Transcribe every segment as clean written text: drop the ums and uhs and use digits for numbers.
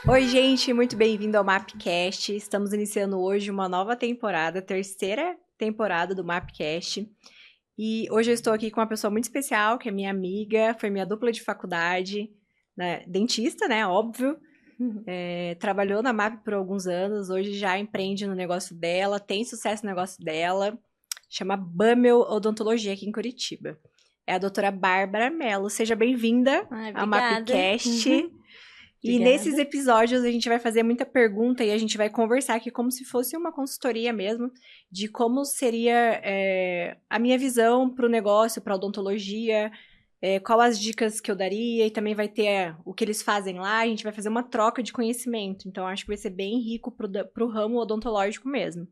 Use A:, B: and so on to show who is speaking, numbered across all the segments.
A: Oi, gente, muito bem-vindo ao Mapcast. Estamos iniciando hoje uma nova temporada, terceira temporada do Mapcast. E hoje eu estou aqui com uma pessoa muito especial, que é minha amiga, foi minha dupla de faculdade, né? Dentista, né? Óbvio. Trabalhou na MAP por alguns anos, hoje já empreende no negócio dela, tem sucesso no negócio dela. Chama Bamel Odontologia aqui em Curitiba. É a doutora Bárbara Mello. Seja bem-vinda ao
B: Obrigada.
A: Mapcast. E
B: Obrigada.
A: nesses episódios a gente vai fazer muita pergunta e a gente vai conversar aqui como se fosse uma consultoria mesmo, de como seria a minha visão para o negócio, para a odontologia, qual as dicas que eu daria, e também vai ter o que eles fazem lá, a gente vai fazer uma troca de conhecimento. Então, acho que vai ser bem rico para o ramo odontológico mesmo.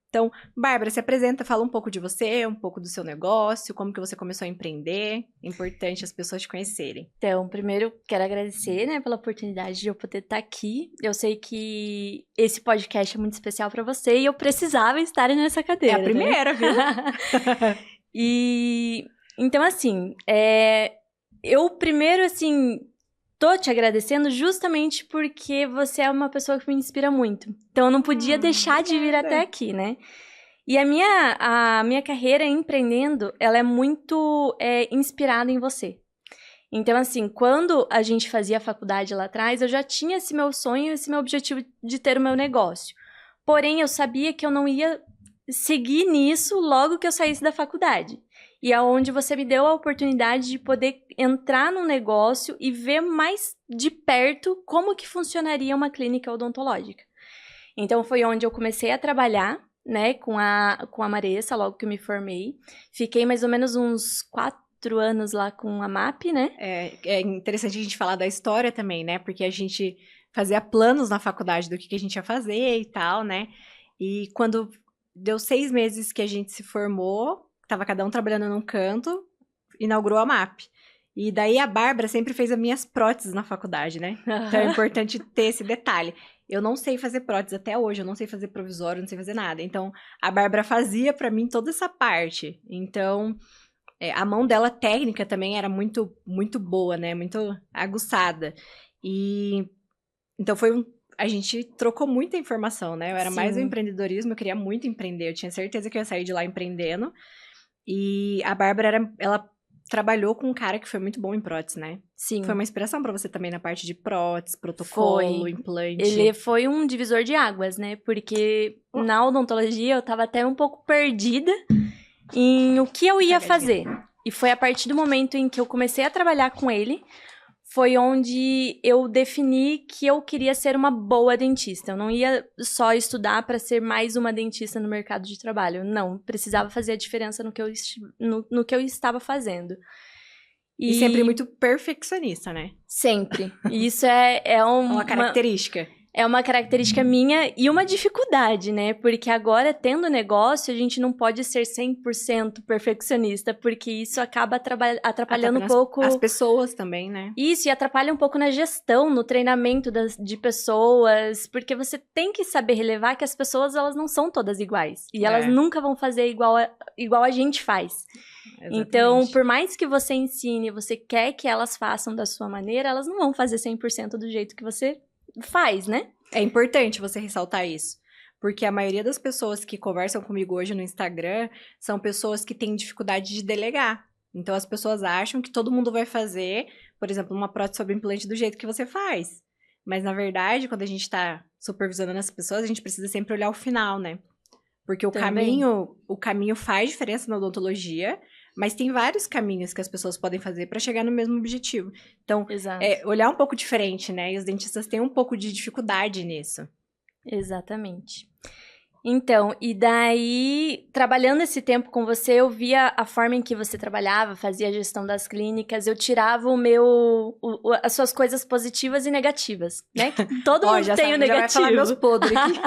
A: Então, Bárbara, se apresenta, fala um pouco de você, um pouco do seu negócio, como que você começou a empreender. É importante as pessoas te conhecerem.
B: Então, primeiro, quero agradecer, né, pela oportunidade de eu poder estar aqui. Eu sei que esse podcast é muito especial para você e eu precisava estar nessa cadeira.
A: É a primeira, viu?
B: Então, assim, eu primeiro, assim, tô te agradecendo justamente porque você é uma pessoa que me inspira muito. Então, eu não podia deixar de vir até aqui, né? E a minha carreira empreendendo, ela é muito inspirada em você. Então, assim, quando a gente fazia a faculdade lá atrás, eu já tinha esse meu sonho, esse meu objetivo de ter o meu negócio. Porém, eu sabia que eu não ia seguir nisso logo que eu saísse da faculdade. E é onde você me deu a oportunidade de poder entrar no negócio e ver mais de perto como que funcionaria uma clínica odontológica. Então, foi onde eu comecei a trabalhar, né, com a Maressa, logo que eu me formei. Fiquei mais ou menos uns 4 anos lá com a MAP, né?
A: É interessante a gente falar da história também, né? Porque a gente fazia planos na faculdade do que a gente ia fazer e tal, né? E quando deu 6 meses que a gente se formou, tava cada um trabalhando num canto, inaugurou a MAP. E daí a Bárbara sempre fez as minhas próteses na faculdade, né? Então é importante ter esse detalhe. Eu não sei fazer prótese até hoje, eu não sei fazer provisório, não sei fazer nada. Então, a Bárbara fazia pra mim toda essa parte. Então, a mão dela técnica também era muito, muito boa, né? Muito aguçada. E então a gente trocou muita informação, né? Eu era mais o
B: Sim.
A: empreendedorismo, eu queria muito empreender, eu tinha certeza que eu ia sair de lá empreendendo. E a Bárbara, ela trabalhou com um cara que foi muito bom em prótese, né?
B: Sim.
A: Foi uma inspiração pra você também na parte de prótese, protocolo, implante.
B: Ele foi um divisor de águas, né? Porque na odontologia eu tava até um pouco perdida em o que eu ia fazer. E foi a partir do momento em que eu comecei a trabalhar com ele, foi onde eu defini que eu queria ser uma boa dentista. Eu não ia só estudar para ser mais uma dentista no mercado de trabalho. Não, precisava fazer a diferença no que eu estava fazendo.
A: E sempre muito perfeccionista, né?
B: Sempre. E isso é
A: uma característica.
B: É uma característica minha e uma dificuldade, né? Porque agora, tendo negócio, a gente não pode ser 100% perfeccionista, porque isso acaba atrapalhando um pouco...
A: As pessoas também, né?
B: Isso, e atrapalha um pouco na gestão, no treinamento de pessoas, porque você tem que saber relevar que as pessoas, elas não são todas iguais. E elas nunca vão fazer igual a gente faz. Exatamente. Então, por mais que você ensine, você quer que elas façam da sua maneira, elas não vão fazer 100% do jeito que você faz, né?
A: É importante você ressaltar isso. Porque a maioria das pessoas que conversam comigo hoje no Instagram são pessoas que têm dificuldade de delegar. Então, as pessoas acham que todo mundo vai fazer, por exemplo, uma prótese sobre implante do jeito que você faz. Mas, na verdade, quando a gente está supervisionando as pessoas, a gente precisa sempre olhar o final, né? Porque o caminho faz diferença na odontologia, mas tem vários caminhos que as pessoas podem fazer para chegar no mesmo objetivo. Então, olhar um pouco diferente, né? E os dentistas têm um pouco de dificuldade nisso.
B: Exatamente. Então, e daí, trabalhando esse tempo com você, eu via a forma em que você trabalhava, fazia a gestão das clínicas, eu tirava as suas coisas positivas e negativas, né? Todo mundo tem o negativo. Já vai falar meus podres aqui.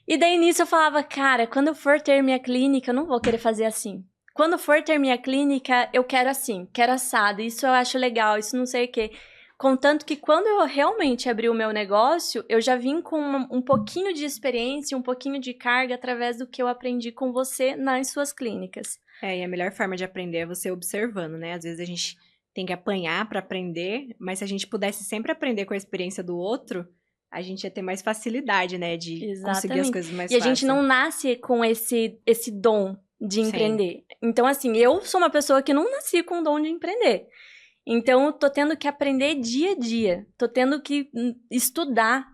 B: E daí, nisso, eu falava, cara, quando eu for ter minha clínica, eu não vou querer fazer assim. Quando for ter minha clínica, eu quero assim, quero assado, isso eu acho legal, isso não sei o quê. Contanto que quando eu realmente abri o meu negócio, eu já vim com um pouquinho de experiência, um pouquinho de carga através do que eu aprendi com você nas suas clínicas.
A: E a melhor forma de aprender é você observando, né? Às vezes a gente tem que apanhar para aprender, mas se a gente pudesse sempre aprender com a experiência do outro, a gente ia ter mais facilidade, né, de conseguir as coisas mais
B: E a
A: fácil.
B: gente não nasce com esse dom de
A: Sim.
B: empreender. Então, assim, eu sou uma pessoa que não nasci com o dom de empreender. Então, eu tô tendo que aprender dia a dia. Tô tendo que estudar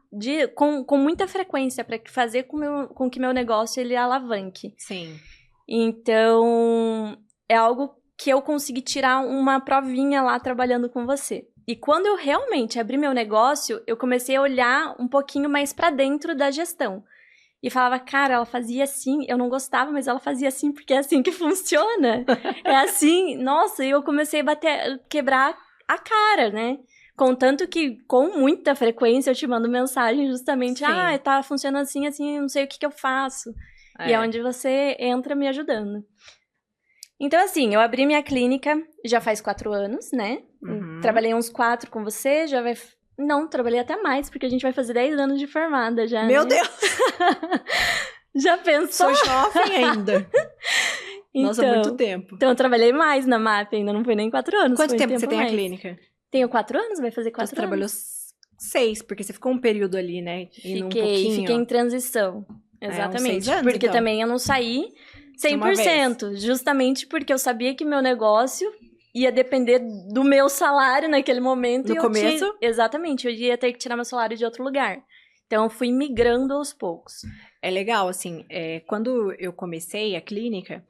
B: com muita frequência para fazer com que meu negócio ele alavanque.
A: Sim.
B: Então, é algo que eu consegui tirar uma provinha lá trabalhando com você. E quando eu realmente abri meu negócio, eu comecei a olhar um pouquinho mais para dentro da gestão. E falava, cara, ela fazia assim, eu não gostava, mas ela fazia assim porque é assim que funciona. É assim, nossa, e eu comecei a quebrar a cara, né? Contanto que, com muita frequência, eu te mando mensagem justamente,
A: Sim.
B: tá funcionando assim, assim, não sei o que eu faço. E é onde você entra me ajudando. Então, assim, eu abri minha clínica já faz 4 anos, né?
A: Uhum.
B: Trabalhei uns 4 com você, já vai... Não, trabalhei até mais, porque a gente vai fazer 10 anos de formada já,
A: Meu
B: né?
A: Deus!
B: Já pensou?
A: Sou jovem ainda. Nossa, muito tempo.
B: Então, eu trabalhei mais na MAP, ainda não foi nem 4 anos.
A: Quanto
B: foi
A: tempo
B: um
A: você tem
B: mais.
A: a clínica?
B: Tenho 4 anos, vai fazer 4
A: Você trabalhou
B: anos.
A: 6, porque você ficou um período ali, né? Indo um
B: Fiquei
A: pouquinho.
B: em transição. Exatamente.
A: uns 6 anos,
B: porque
A: então.
B: também eu não saí
A: De uma
B: 100%. Justamente porque eu sabia que meu negócio ia depender do meu salário naquele momento.
A: No começo?
B: Exatamente. Eu ia ter que tirar meu salário de outro lugar. Então, eu fui migrando aos poucos.
A: É legal, assim, quando eu comecei a clínica,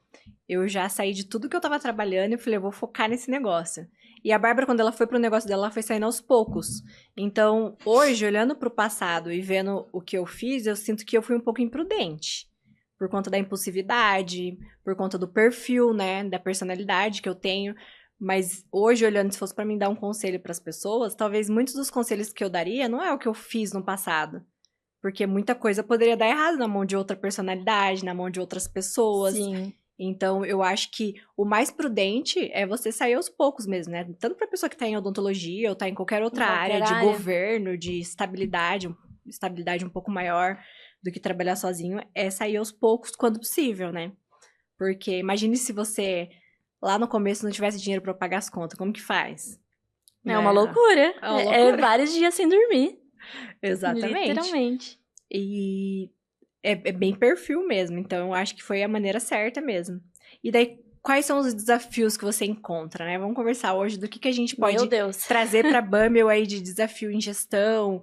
A: eu já saí de tudo que eu tava trabalhando e falei, eu vou focar nesse negócio. E a Bárbara, quando ela foi pro negócio dela, ela foi saindo aos poucos. Então, hoje, olhando pro passado e vendo o que eu fiz, eu sinto que eu fui um pouco imprudente. Por conta da impulsividade, por conta do perfil, né, da personalidade que eu tenho. Mas hoje, olhando, se fosse pra mim dar um conselho pras pessoas, talvez muitos dos conselhos que eu daria não é o que eu fiz no passado. Porque muita coisa poderia dar errado na mão de outra personalidade, na mão de outras pessoas.
B: Sim.
A: Então, eu acho que o mais prudente é você sair aos poucos mesmo, né? Tanto pra pessoa que tá em odontologia ou tá em qualquer outra área de governo, de estabilidade um pouco maior do que trabalhar sozinho, é sair aos poucos quando possível, né? Porque imagine se você, lá no começo, não tivesse dinheiro pra pagar as contas, como que faz?
B: É uma loucura.
A: É uma
B: É
A: loucura.
B: vários dias sem dormir.
A: Exatamente.
B: Literalmente.
A: E é bem perfil mesmo, então eu acho que foi a maneira certa mesmo. E daí, quais são os desafios que você encontra, né? Vamos conversar hoje do que a gente pode
B: Meu Deus.
A: trazer para Bumble aí de desafio em gestão.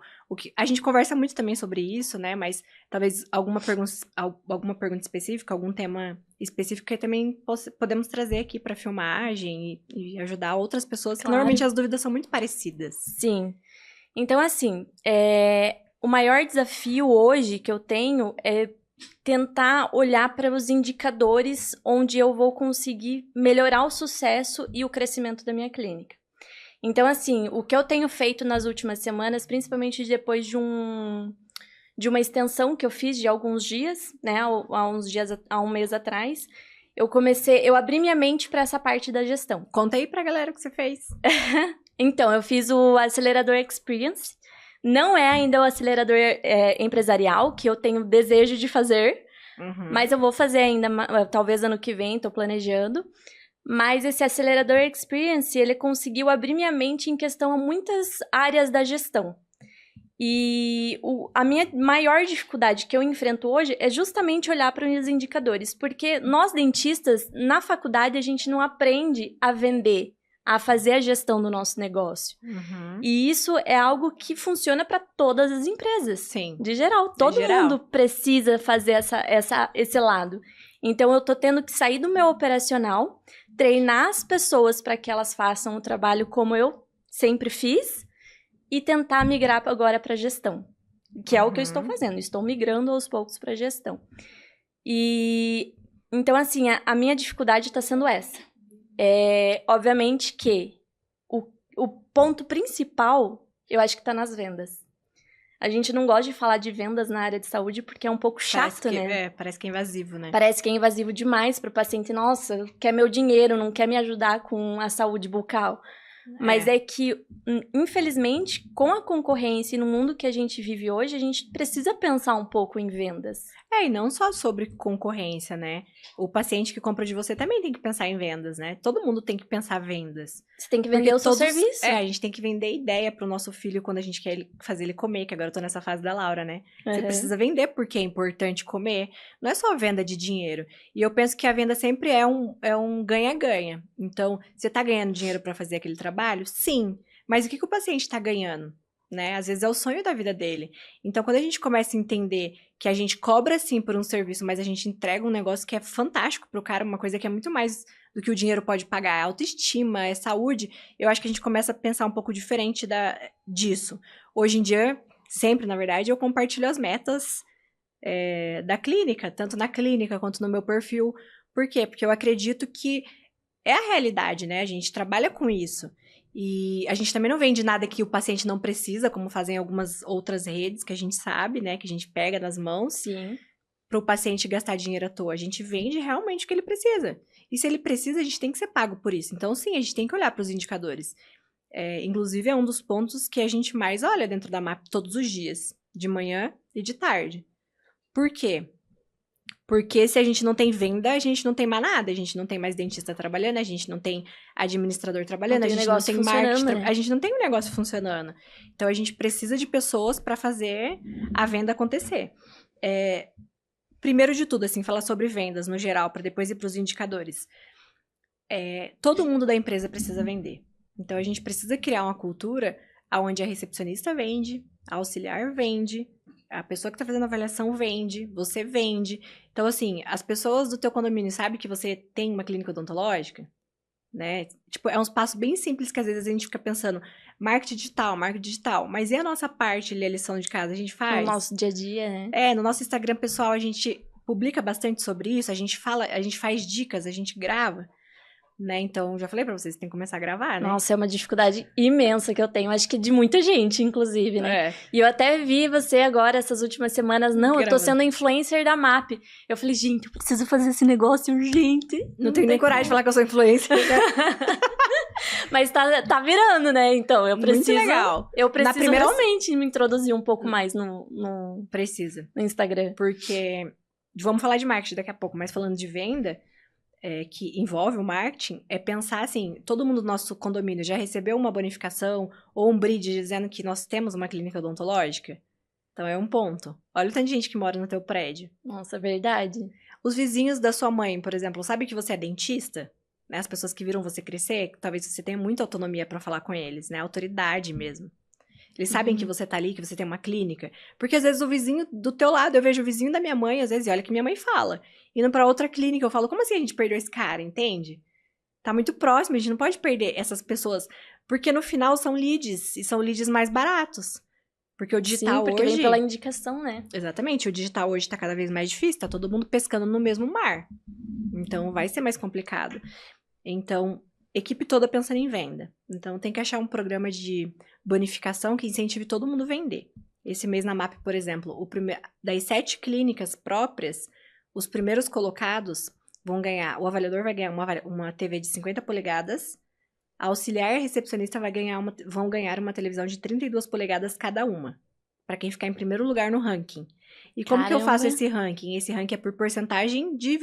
A: A gente conversa muito também sobre isso, né? Mas talvez alguma pergunta específica, algum tema específico que também podemos trazer aqui para filmagem e ajudar outras pessoas, que normalmente as dúvidas são muito parecidas.
B: Sim. Então, assim, o maior desafio hoje que eu tenho é tentar olhar para os indicadores onde eu vou conseguir melhorar o sucesso e o crescimento da minha clínica. Então, assim, o que eu tenho feito nas últimas semanas, principalmente depois de uma extensão que eu fiz de alguns dias, né, há um mês atrás, eu abri minha mente para essa parte da gestão.
A: Conta aí pra galera o que você fez.
B: Então, eu fiz o Acelerador Experience. Não é ainda o acelerador empresarial, que eu tenho desejo de fazer.
A: Uhum.
B: Mas eu vou fazer ainda, talvez ano que vem, tô planejando. Mas esse Acelerador Experience, ele conseguiu abrir minha mente em questão a muitas áreas da gestão. E a minha maior dificuldade que eu enfrento hoje é justamente olhar para os indicadores. Porque nós, dentistas, na faculdade, a gente não aprende a vender, a fazer a gestão do nosso negócio.
A: Uhum.
B: E isso é algo que funciona para todas as empresas.
A: Sim.
B: De geral. Todo mundo precisa fazer esse lado. Então, eu tô tendo que sair do meu operacional, treinar as pessoas para que elas façam o trabalho como eu sempre fiz e tentar migrar agora para gestão. Que é o que eu estou fazendo. Estou migrando aos poucos para gestão. E então, assim, a minha dificuldade está sendo essa. Obviamente que o ponto principal, eu acho que tá nas vendas. A gente não gosta de falar de vendas na área de saúde porque é um pouco chato, né?
A: Parece que é invasivo, né?
B: Parece que é invasivo demais pro paciente. Nossa, quer meu dinheiro, não quer me ajudar com a saúde bucal. Mas é que, infelizmente, com a concorrência e no mundo que a gente vive hoje, a gente precisa pensar um pouco em vendas.
A: E não só sobre concorrência, né? O paciente que compra de você também tem que pensar em vendas, né? Todo mundo tem que pensar vendas.
B: Você tem que vender o seu serviço.
A: A gente tem que vender ideia pro nosso filho quando a gente quer fazer ele comer, que agora eu tô nessa fase da Laura, né? Você precisa vender porque é importante comer. Não é só venda de dinheiro. E eu penso que a venda sempre é um ganha-ganha. Então, você tá ganhando dinheiro pra fazer aquele trabalho? Sim. Mas o que o paciente tá ganhando? Né? Às vezes é o sonho da vida dele. Então, quando a gente começa a entender que a gente cobra sim por um serviço, mas a gente entrega um negócio que é fantástico pro cara, uma coisa que é muito mais do que o dinheiro pode pagar, é autoestima, é saúde, eu acho que a gente começa a pensar um pouco diferente disso. Hoje em dia, sempre, na verdade, eu compartilho as metas da clínica, tanto na clínica quanto no meu perfil. Por quê? Porque eu acredito que é a realidade, né? A gente trabalha com isso. E a gente também não vende nada que o paciente não precisa, como fazem algumas outras redes que a gente sabe, né? Que a gente pega nas mãos.
B: Sim.
A: Para o paciente gastar dinheiro à toa. A gente vende realmente o que ele precisa. E se ele precisa, a gente tem que ser pago por isso. Então, sim, a gente tem que olhar para os indicadores. Inclusive, é um dos pontos que a gente mais olha dentro da MAP todos os dias. De manhã e de tarde. Por quê? Porque se a gente não tem venda, a gente não tem mais nada. A gente não tem mais dentista trabalhando, a gente não tem administrador trabalhando, a gente não tem marketing, a gente não tem um negócio funcionando. Então, a gente precisa de pessoas para fazer a venda acontecer. Primeiro de tudo, assim, falar sobre vendas no geral, para depois ir para os indicadores. Todo mundo da empresa precisa vender. Então, a gente precisa criar uma cultura onde a recepcionista vende, a auxiliar vende, a pessoa que tá fazendo a avaliação vende, você vende. Então, assim, as pessoas do teu condomínio sabem que você tem uma clínica odontológica, né? Tipo, é uns passos bem simples que às vezes a gente fica pensando, marketing digital. Mas e a nossa parte ali, a lição de casa, a gente faz?
B: No nosso dia a dia, né?
A: No nosso Instagram pessoal, a gente publica bastante sobre isso, a gente fala, a gente faz dicas, a gente grava. Né? Então, já falei pra vocês, tem que começar a gravar, né?
B: Nossa, é uma dificuldade imensa que eu tenho. Acho que de muita gente, inclusive, né? E eu até vi você agora, essas últimas semanas. Não, eu tô sendo influencer da MAP. Eu falei, gente, eu preciso fazer esse negócio urgente.
A: Não tenho nem coragem de falar que eu sou influencer.
B: Mas tá virando, né? Então, eu preciso...
A: Muito legal.
B: Eu preciso realmente me introduzir um pouco mais no Instagram.
A: Porque... Vamos falar de marketing daqui a pouco, mas falando de venda... que envolve o marketing, é pensar assim, todo mundo do nosso condomínio já recebeu uma bonificação ou um brinde dizendo que nós temos uma clínica odontológica? Então é um ponto. Olha o tanto de gente que mora no teu prédio.
B: Nossa, verdade.
A: Os vizinhos da sua mãe, por exemplo, sabem que você é dentista? Né? As pessoas que viram você crescer, talvez você tenha muita autonomia para falar com eles, né? Autoridade mesmo. Eles sabem que você tá ali, que você tem uma clínica. Porque às vezes o vizinho do teu lado, eu vejo o vizinho da minha mãe, às vezes, e olha que minha mãe fala. Indo pra outra clínica, eu falo, como assim a gente perdeu esse cara, entende? Tá muito próximo, a gente não pode perder essas pessoas. Porque no final são leads, e são leads mais baratos. Porque o digital
B: porque
A: hoje...
B: vem pela indicação, né?
A: Exatamente, o digital hoje tá cada vez mais difícil, tá todo mundo pescando no mesmo mar. Então vai ser mais complicado. Então... Equipe toda pensando em venda. Então, tem que achar um programa de bonificação que incentive todo mundo a vender. Esse mês na MAP, por exemplo, das 7 clínicas próprias, os primeiros colocados vão ganhar... O avaliador vai ganhar uma TV de 50 polegadas, a auxiliar e a recepcionista vão ganhar uma televisão de 32 polegadas cada uma, para quem ficar em primeiro lugar no ranking. E como que eu faço esse ranking? Esse ranking é por porcentagem de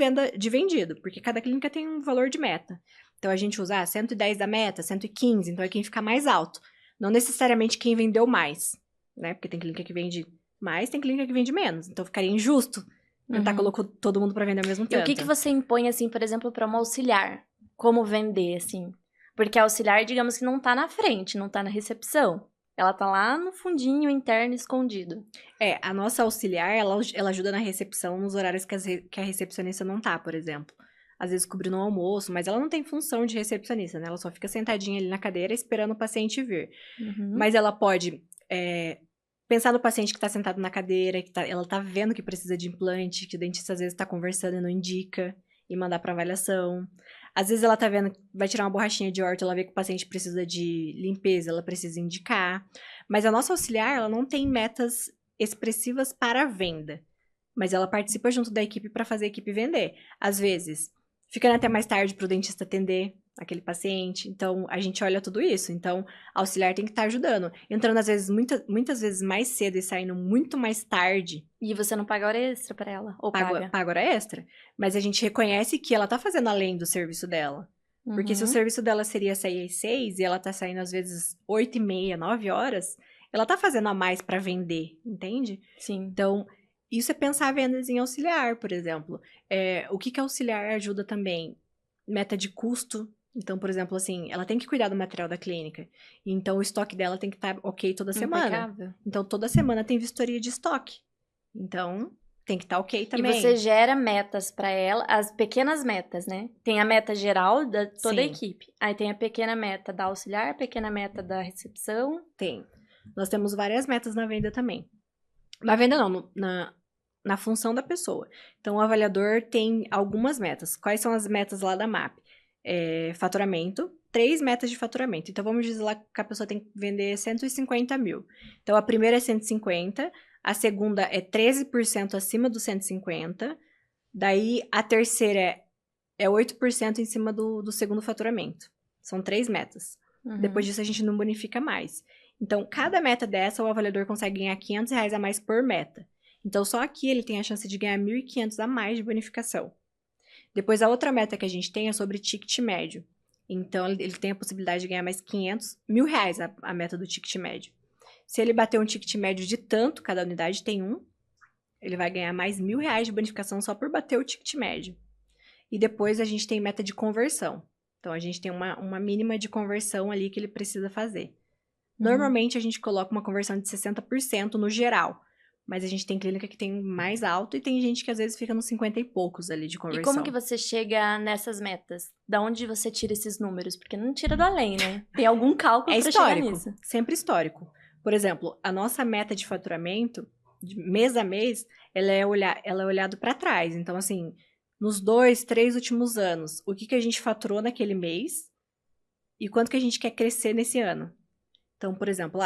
A: vendido, porque cada clínica tem um valor de meta. Então, a gente usa 110 da meta, 115, então é quem fica mais alto. Não necessariamente quem vendeu mais, né? Porque tem clínica que vende mais, tem clínica que vende menos. Então, ficaria injusto tentar colocar todo mundo para vender ao mesmo tempo.
B: E o que você impõe, assim, por exemplo, para uma auxiliar? Como vender, assim? Porque a auxiliar, digamos que não tá na frente, não tá na recepção. Ela tá lá no fundinho interno, escondido.
A: A nossa auxiliar, ela ajuda na recepção nos horários que a recepcionista não tá, por exemplo. Às vezes cobrindo o almoço, mas ela não tem função de recepcionista, né? Ela só fica sentadinha ali na cadeira esperando o paciente vir. Mas ela pode pensar no paciente que tá sentado na cadeira, ela tá vendo que precisa de implante, que o dentista às vezes tá conversando e não indica, e mandar pra avaliação. Às vezes ela tá vendo que vai tirar uma borrachinha de orto, ela vê que o paciente precisa de limpeza, ela precisa indicar. Mas a nossa auxiliar, ela não tem metas expressivas para a venda. Mas ela participa junto da equipe para fazer a equipe vender. Às vezes, ficando até mais tarde pro dentista atender, aquele paciente. Então, a gente olha tudo isso. Então, auxiliar tem que estar ajudando. Entrando, às vezes, muitas vezes mais cedo e saindo muito mais tarde.
B: E você não paga hora extra pra ela? Ou paga?
A: Paga hora extra. Mas a gente reconhece que ela tá fazendo além do serviço dela. Porque se o serviço dela seria sair às 6 e ela tá saindo, às vezes, 8h30, 9 horas, ela tá fazendo a mais pra vender, entende?
B: Sim.
A: Então, isso é pensar vendas em auxiliar, por exemplo. O que auxiliar ajuda também? Meta de custo. Então, por exemplo, assim, ela tem que cuidar do material da clínica. Então, o estoque dela tem que estar ok toda semana.
B: Impecável.
A: Então, toda semana tem vistoria de estoque. Então, tem que estar ok também.
B: E você gera metas pra ela, as pequenas metas, né? Tem a meta geral da toda a equipe. Aí tem a pequena meta da auxiliar, a pequena meta da recepção.
A: Tem. Nós temos várias metas na venda também. Na venda não, na função da pessoa. Então, o avaliador tem algumas metas. Quais são as metas lá da MAP? Faturamento, 3 metas de faturamento. Então, vamos dizer lá que a pessoa tem que vender 150 mil. Então, a primeira é 150, a segunda é 13% acima dos 150, daí a terceira é 8% em cima do segundo faturamento. São 3 metas. Depois disso, a gente não bonifica mais. Então, cada meta dessa, o avaliador consegue ganhar R$500 a mais por meta. Então, só aqui ele tem a chance de ganhar 1.500 a mais de bonificação. Depois, a outra meta que a gente tem é sobre ticket médio. Então, ele tem a possibilidade de ganhar mais R$1.000 a meta do ticket médio. Se ele bater um ticket médio de tanto, cada unidade tem um, ele vai ganhar mais R$1.000 de bonificação só por bater o ticket médio. E depois, a gente tem meta de conversão. Então, a gente tem uma mínima de conversão ali que ele precisa fazer. Normalmente, a gente coloca uma conversão de 60% no geral. Mas a gente tem clínica que tem mais alto e tem gente que às vezes fica nos 50 e poucos ali de conversão.
B: E como que você chega nessas metas? Da onde você tira esses números? Porque não tira do além, né? Tem algum cálculo pra chegar nisso.
A: Sempre histórico. Por exemplo, a nossa meta de faturamento, de mês a mês, ela é olhado para trás. Então, assim, nos 2, 3 últimos anos, o que a gente faturou naquele mês e quanto que a gente quer crescer nesse ano. Então, por exemplo,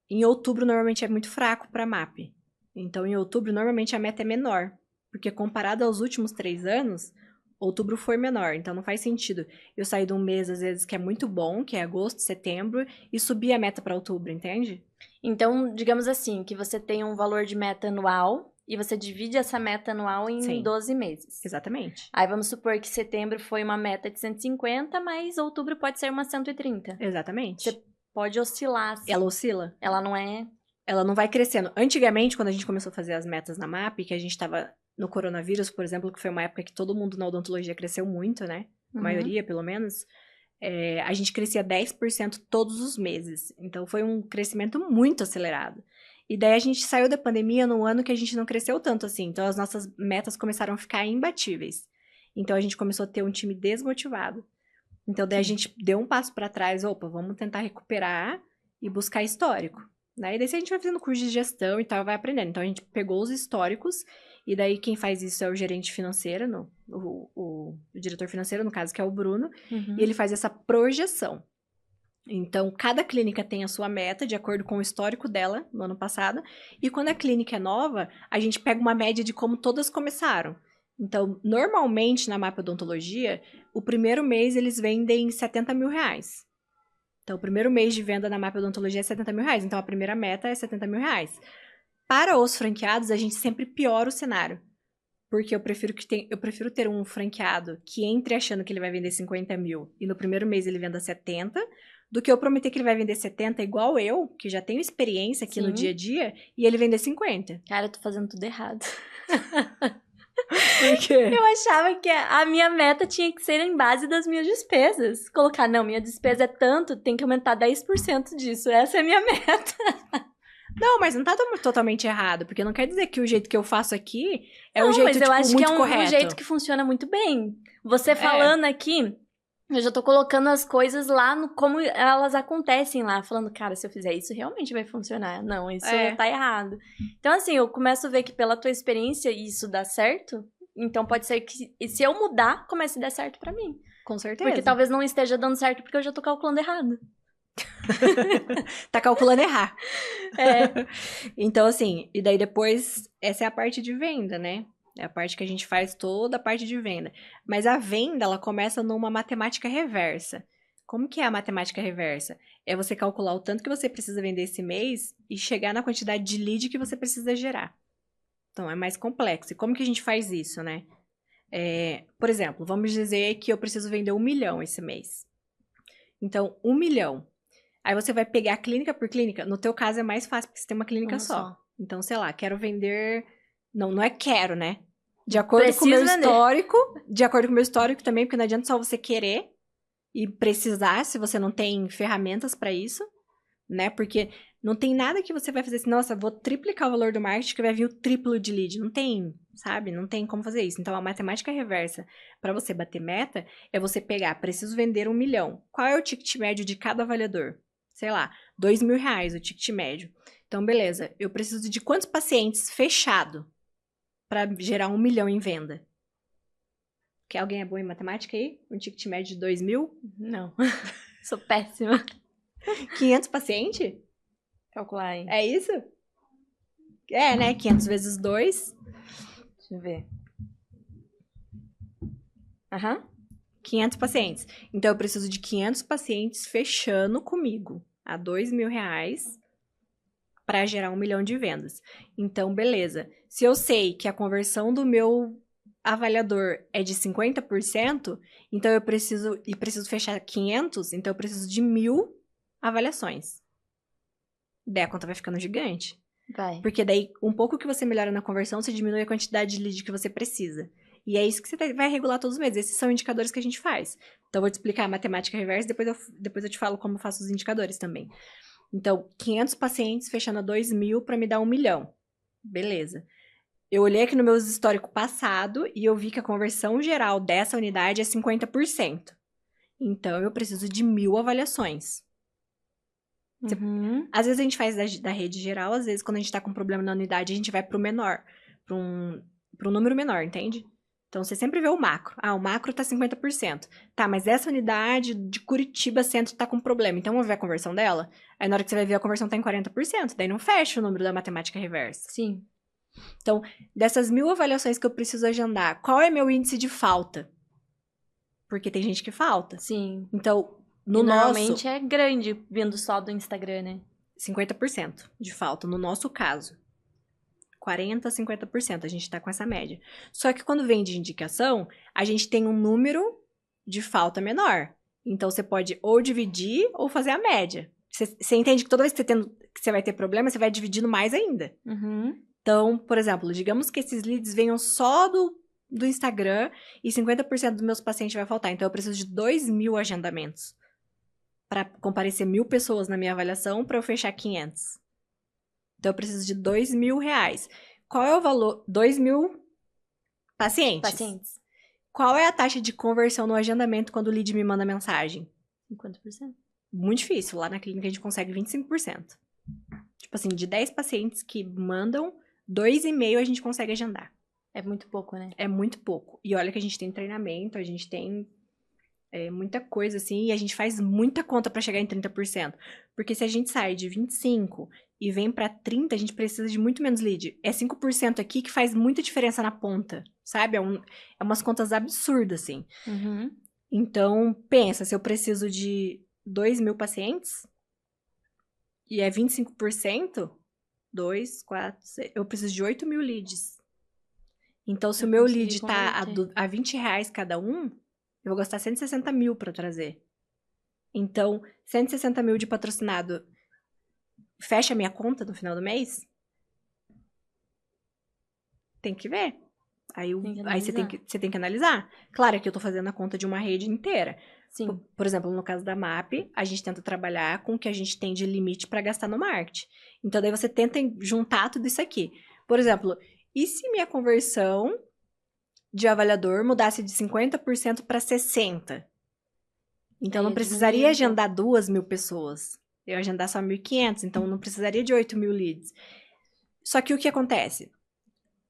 A: em outubro normalmente é muito fraco para a MAP. Então, em outubro, normalmente a meta é menor. Porque comparado aos últimos 3 anos, outubro foi menor. Então, não faz sentido eu sair de um mês, às vezes, que é muito bom, que é agosto, setembro, e subir a meta para outubro, entende?
B: Então, digamos assim, que você tem um valor de meta anual e você divide essa meta anual em 12 meses.
A: Exatamente.
B: Aí vamos supor que setembro foi uma meta de 150, mas outubro pode ser uma 130.
A: Exatamente.
B: Você pode oscilar. Assim.
A: Ela oscila.
B: Ela não é...
A: Ela não vai crescendo. Antigamente, quando a gente começou a fazer as metas na MAP, que a gente estava no coronavírus, por exemplo, que foi uma época que todo mundo na odontologia cresceu muito, né? A maioria, pelo menos. A gente crescia 10% todos os meses. Então, foi um crescimento muito acelerado. E daí, a gente saiu da pandemia num ano que a gente não cresceu tanto assim. Então, as nossas metas começaram a ficar imbatíveis. Então, a gente começou a ter um time desmotivado. Então, daí a gente deu um passo para trás. Opa, vamos tentar recuperar e buscar histórico. Daí a gente vai fazendo curso de gestão e tal, vai aprendendo. Então, a gente pegou os históricos. E daí, quem faz isso é o gerente financeiro, o diretor financeiro, no caso, que é o Bruno. E ele faz essa projeção. Então, cada clínica tem a sua meta, de acordo com o histórico dela, no ano passado. E quando a clínica é nova, a gente pega uma média de como todas começaram. Então, normalmente, na MAP Odontologia, o primeiro mês eles vendem R$70 mil. Então, o primeiro mês de venda na MAP Odontologia é R$70 mil. Então, a primeira meta é R$70 mil. Para os franqueados, a gente sempre piora o cenário. Porque eu prefiro ter um franqueado que entre achando que ele vai vender 50 mil e no primeiro mês ele venda 70, do que eu prometer que ele vai vender 70 igual eu, que já tenho experiência aqui no dia a dia, e ele vender 50.
B: Cara, eu tô fazendo tudo errado.
A: Por quê?
B: Eu achava que a minha meta tinha que ser em base das minhas despesas. Colocar, não, minha despesa é tanto, tem que aumentar 10% disso. Essa é a minha meta.
A: Não, mas não tá totalmente errado, porque não quer dizer que o jeito que eu faço aqui é
B: não,
A: o jeito,
B: mas eu acho
A: muito
B: que é
A: correto.
B: um jeito que funciona muito bem. Você falando aqui, eu já tô colocando as coisas lá no como elas acontecem lá, falando, cara, se eu fizer isso, realmente vai funcionar. Não, isso tá errado. Então, assim, eu começo a ver que pela tua experiência isso dá certo, então pode ser que, se eu mudar, comece a dar certo pra mim.
A: Com certeza.
B: Porque talvez não esteja dando certo porque eu já tô calculando errado.
A: Tá calculando errar. Então, assim, e daí depois, essa é a parte de venda, né? É a parte que a gente faz toda a parte de venda. Mas a venda, ela começa numa matemática reversa. Como que é a matemática reversa? É você calcular o tanto que você precisa vender esse mês e chegar na quantidade de lead que você precisa gerar. Então, é mais complexo. E como que a gente faz isso, né? Por exemplo, vamos dizer que eu preciso vender 1 milhão esse mês. Então, 1 milhão. Aí você vai pegar clínica por clínica. No teu caso é mais fácil, porque você tem uma clínica só. Então, sei lá, quero vender... Não é quero, né? De acordo com o meu histórico. De acordo com o meu histórico também, porque não adianta só você querer e precisar, se você não tem ferramentas pra isso, né? Porque não tem nada que você vai fazer assim, nossa, vou triplicar o valor do marketing que vai vir o triplo de lead. Não tem, sabe? Não tem como fazer isso. Então, a matemática reversa pra você bater meta é você pegar, preciso vender 1 milhão. Qual é o ticket médio de cada avaliador? Sei lá, R$2.000 o ticket médio. Então, beleza, eu preciso de quantos pacientes fechado para gerar 1 milhão em venda? Que alguém é bom em matemática aí? Um ticket médio de 2.000?
B: Não. Sou péssima.
A: 500 pacientes?
B: Calcular aí.
A: É isso? É, né? 500 vezes 2.
B: Deixa eu ver.
A: 500 pacientes. Então, eu preciso de 500 pacientes fechando comigo a R$2.000 para gerar 1 milhão de vendas. Então, beleza. Se eu sei que a conversão do meu avaliador é de 50%, então eu preciso fechar 500, então eu preciso de 1.000 avaliações. Daí a conta vai ficando gigante.
B: Vai.
A: Porque daí, um pouco que você melhora na conversão, você diminui a quantidade de lead que você precisa. E é isso que você vai regular todos os meses. Esses são indicadores que a gente faz. Então, eu vou te explicar a matemática reversa, depois eu te falo como eu faço os indicadores também. Então, 500 pacientes fechando a 2.000 para me dar 1 milhão. Beleza. Eu olhei aqui no meu histórico passado e eu vi que a conversão geral dessa unidade é 50%. Então, eu preciso de 1.000 avaliações. Às vezes a gente faz da rede geral, às vezes quando a gente tá com problema na unidade, a gente vai pro menor, pra um número menor, entende? Então, você sempre vê o macro. Ah, o macro tá 50%. Tá, mas essa unidade de Curitiba Centro tá com problema. Então, vamos ver a conversão dela? Aí, na hora que você vai ver, a conversão tá em 40%. Daí, não fecha o número da matemática reversa.
B: Sim.
A: Então, dessas 1.000 avaliações que eu preciso agendar, qual é meu índice de falta? Porque tem gente que falta.
B: Sim.
A: Então,
B: normalmente é grande, vindo só do Instagram, né?
A: 50% de falta, no nosso caso. 40%, 50%, a gente tá com essa média. Só que quando vem de indicação, a gente tem um número de falta menor. Então, você pode ou dividir ou fazer a média. Você entende que toda vez que você vai ter problema, você vai dividindo mais ainda. Então, por exemplo, digamos que esses leads venham só do Instagram e 50% dos meus pacientes vai faltar. Então, eu preciso de 2.000 agendamentos para comparecer 1.000 pessoas na minha avaliação para eu fechar 500. Então, eu preciso de R$2.000. Qual é o valor? 2.000 pacientes. Qual é a taxa de conversão no agendamento quando o lead me manda mensagem?
B: 50%.
A: Muito difícil. Lá na clínica a gente consegue 25%. Tipo assim, de 10 pacientes que mandam, 2,5 a gente consegue agendar.
B: É muito pouco, né?
A: É muito pouco. E olha que a gente tem treinamento, a gente tem muita coisa, assim, e a gente faz muita conta pra chegar em 30%. Porque se a gente sai de 25 e vem pra 30, a gente precisa de muito menos lead. É 5% aqui que faz muita diferença na ponta, sabe? É umas contas absurdas, assim. Então, pensa, se eu preciso de 2.000 pacientes e é 25%, 2, 4, 6, eu preciso de 8.000 leads. Então, se o meu lead tá a R$20 cada um, eu vou gastar 160 mil pra trazer. Então, 160 mil de patrocinado fecha a minha conta no final do mês? Tem que ver. Aí você tem que analisar. Claro que eu tô fazendo a conta de uma rede inteira.
B: Sim.
A: Por exemplo, no caso da MAP, a gente tenta trabalhar com o que a gente tem de limite pra gastar no marketing. Então, daí você tenta juntar tudo isso aqui. Por exemplo, e se minha conversão de avaliador mudasse de 50% para 60%? Então, não precisaria agendar 2.000 pessoas. Eu ia agendar só 1.500, então não precisaria de 8.000 leads. Só que o que acontece?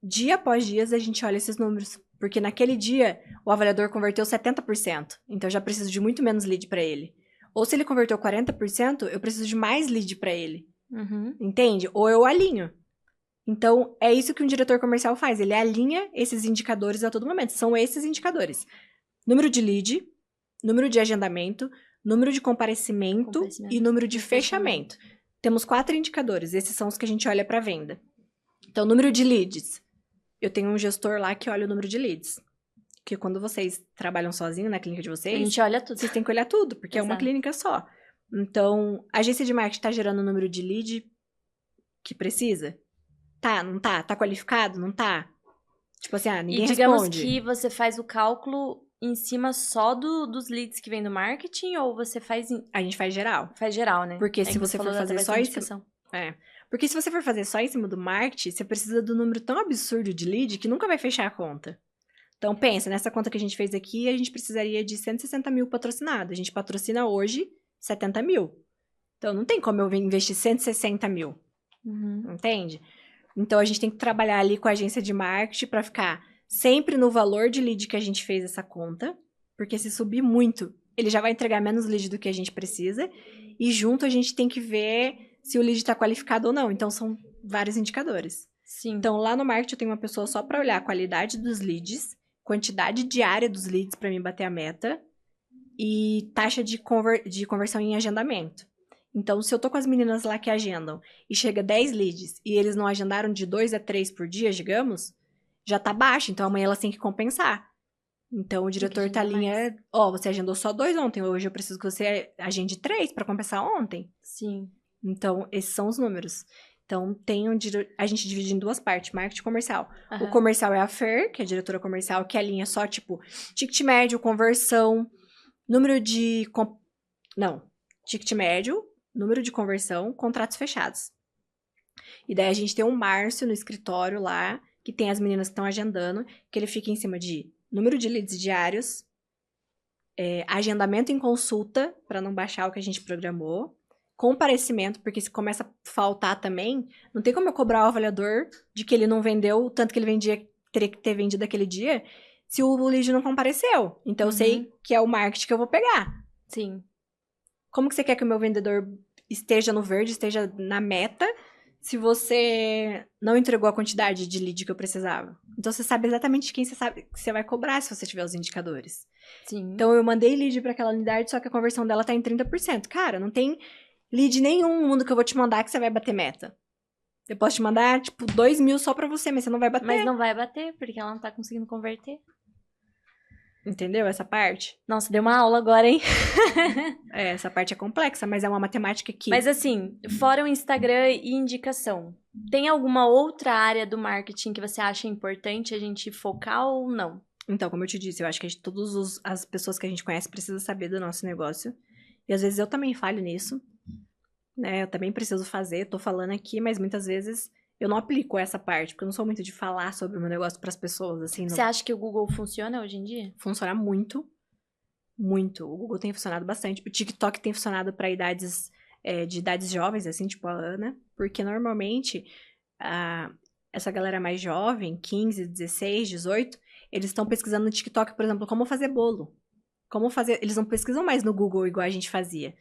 A: Dia após dia, a gente olha esses números. Porque naquele dia, o avaliador converteu 70%. Então, eu já preciso de muito menos lead para ele. Ou se ele converteu 40%, eu preciso de mais lead para ele. Entende? Ou eu alinho. Então, é isso que um diretor comercial faz. Ele alinha esses indicadores a todo momento. São esses indicadores. Número de lead, número de agendamento, número de comparecimento e número de fechamento. Temos 4 indicadores. Esses são os que a gente olha para venda. Então, número de leads. Eu tenho um gestor lá que olha o número de leads. Porque quando vocês trabalham sozinhos na clínica de vocês...
B: A gente olha tudo.
A: Vocês têm que olhar tudo, porque é uma clínica só. Então, a agência de marketing está gerando o número de lead que precisa? Tá, não tá? Tá qualificado? Não tá? Tipo assim, ninguém
B: digamos
A: responde.
B: que você faz o cálculo em cima só dos leads que vem do marketing ou você faz...
A: A gente faz geral.
B: Faz geral, né?
A: Porque se você for fazer só isso... Porque se você for fazer só em cima do marketing, você precisa do número tão absurdo de lead que nunca vai fechar a conta. Então, pensa, nessa conta que a gente fez aqui, a gente precisaria de 160 mil patrocinados. A gente patrocina hoje 70 mil. Então, não tem como eu investir 160 mil. Entende? Então, a gente tem que trabalhar ali com a agência de marketing para ficar sempre no valor de lead que a gente fez essa conta. Porque se subir muito, ele já vai entregar menos lead do que a gente precisa. E junto, a gente tem que ver se o lead está qualificado ou não. Então, são vários indicadores.
B: Sim.
A: Então, lá no marketing, eu tenho uma pessoa só para olhar a qualidade dos leads, quantidade diária dos leads para mim bater a meta e taxa de conversão em agendamento. Então, se eu tô com as meninas lá que agendam e chega 10 leads e eles não agendaram de 2 a 3 por dia, digamos, já tá baixo. Então, amanhã elas têm que compensar. Então, o diretor tá ali, você agendou só 2 ontem, hoje eu preciso que você agende 3 para compensar ontem.
B: Sim.
A: Então, esses são os números. Então, a gente divide em 2 partes, marketing e comercial.
B: Uhum.
A: O comercial é a Fer, que é a diretora comercial, que alinha só, tipo, ticket médio, conversão, número de... ticket médio, número de conversão, contratos fechados. E daí a gente tem um Márcio no escritório lá, que tem as meninas que estão agendando, que ele fica em cima de número de leads diários, agendamento em consulta, para não baixar o que a gente programou, comparecimento, porque se começa a faltar também, não tem como eu cobrar o avaliador de que ele não vendeu o tanto que ele teria que ter vendido aquele dia, se o lead não compareceu. Então, eu sei que é o marketing que eu vou pegar.
B: Sim.
A: Como que você quer que o meu vendedor esteja no verde, esteja na meta, se você não entregou a quantidade de lead que eu precisava? Então, você sabe exatamente quem você sabe que você vai cobrar se você tiver os indicadores.
B: Sim.
A: Então, eu mandei lead para aquela unidade, só que a conversão dela tá em 30%. Cara, não tem lead nenhum no mundo que eu vou te mandar que você vai bater meta. Eu posso te mandar, 2 mil só pra você, mas você não vai bater.
B: Mas não vai bater, porque ela não tá conseguindo converter.
A: Entendeu essa parte?
B: Nossa, deu uma aula agora, hein?
A: Essa parte é complexa, mas é uma matemática que...
B: Mas assim, fora o Instagram e indicação, tem alguma outra área do marketing que você acha importante a gente focar ou não?
A: Então, como eu te disse, eu acho que todas as pessoas que a gente conhece precisam saber do nosso negócio. E às vezes eu também falho nisso. Né? Eu também preciso fazer, tô falando aqui, mas muitas vezes eu não aplico essa parte, porque eu não sou muito de falar sobre o meu negócio pras pessoas, assim.
B: Você acha que o Google funciona hoje em dia?
A: Funciona muito, muito. O Google tem funcionado bastante. O TikTok tem funcionado pra idades, de idades jovens, assim, tipo a Ana, porque normalmente essa galera mais jovem, 15, 16, 18, eles estão pesquisando no TikTok, por exemplo, como fazer bolo. Eles não pesquisam mais no Google igual a gente fazia.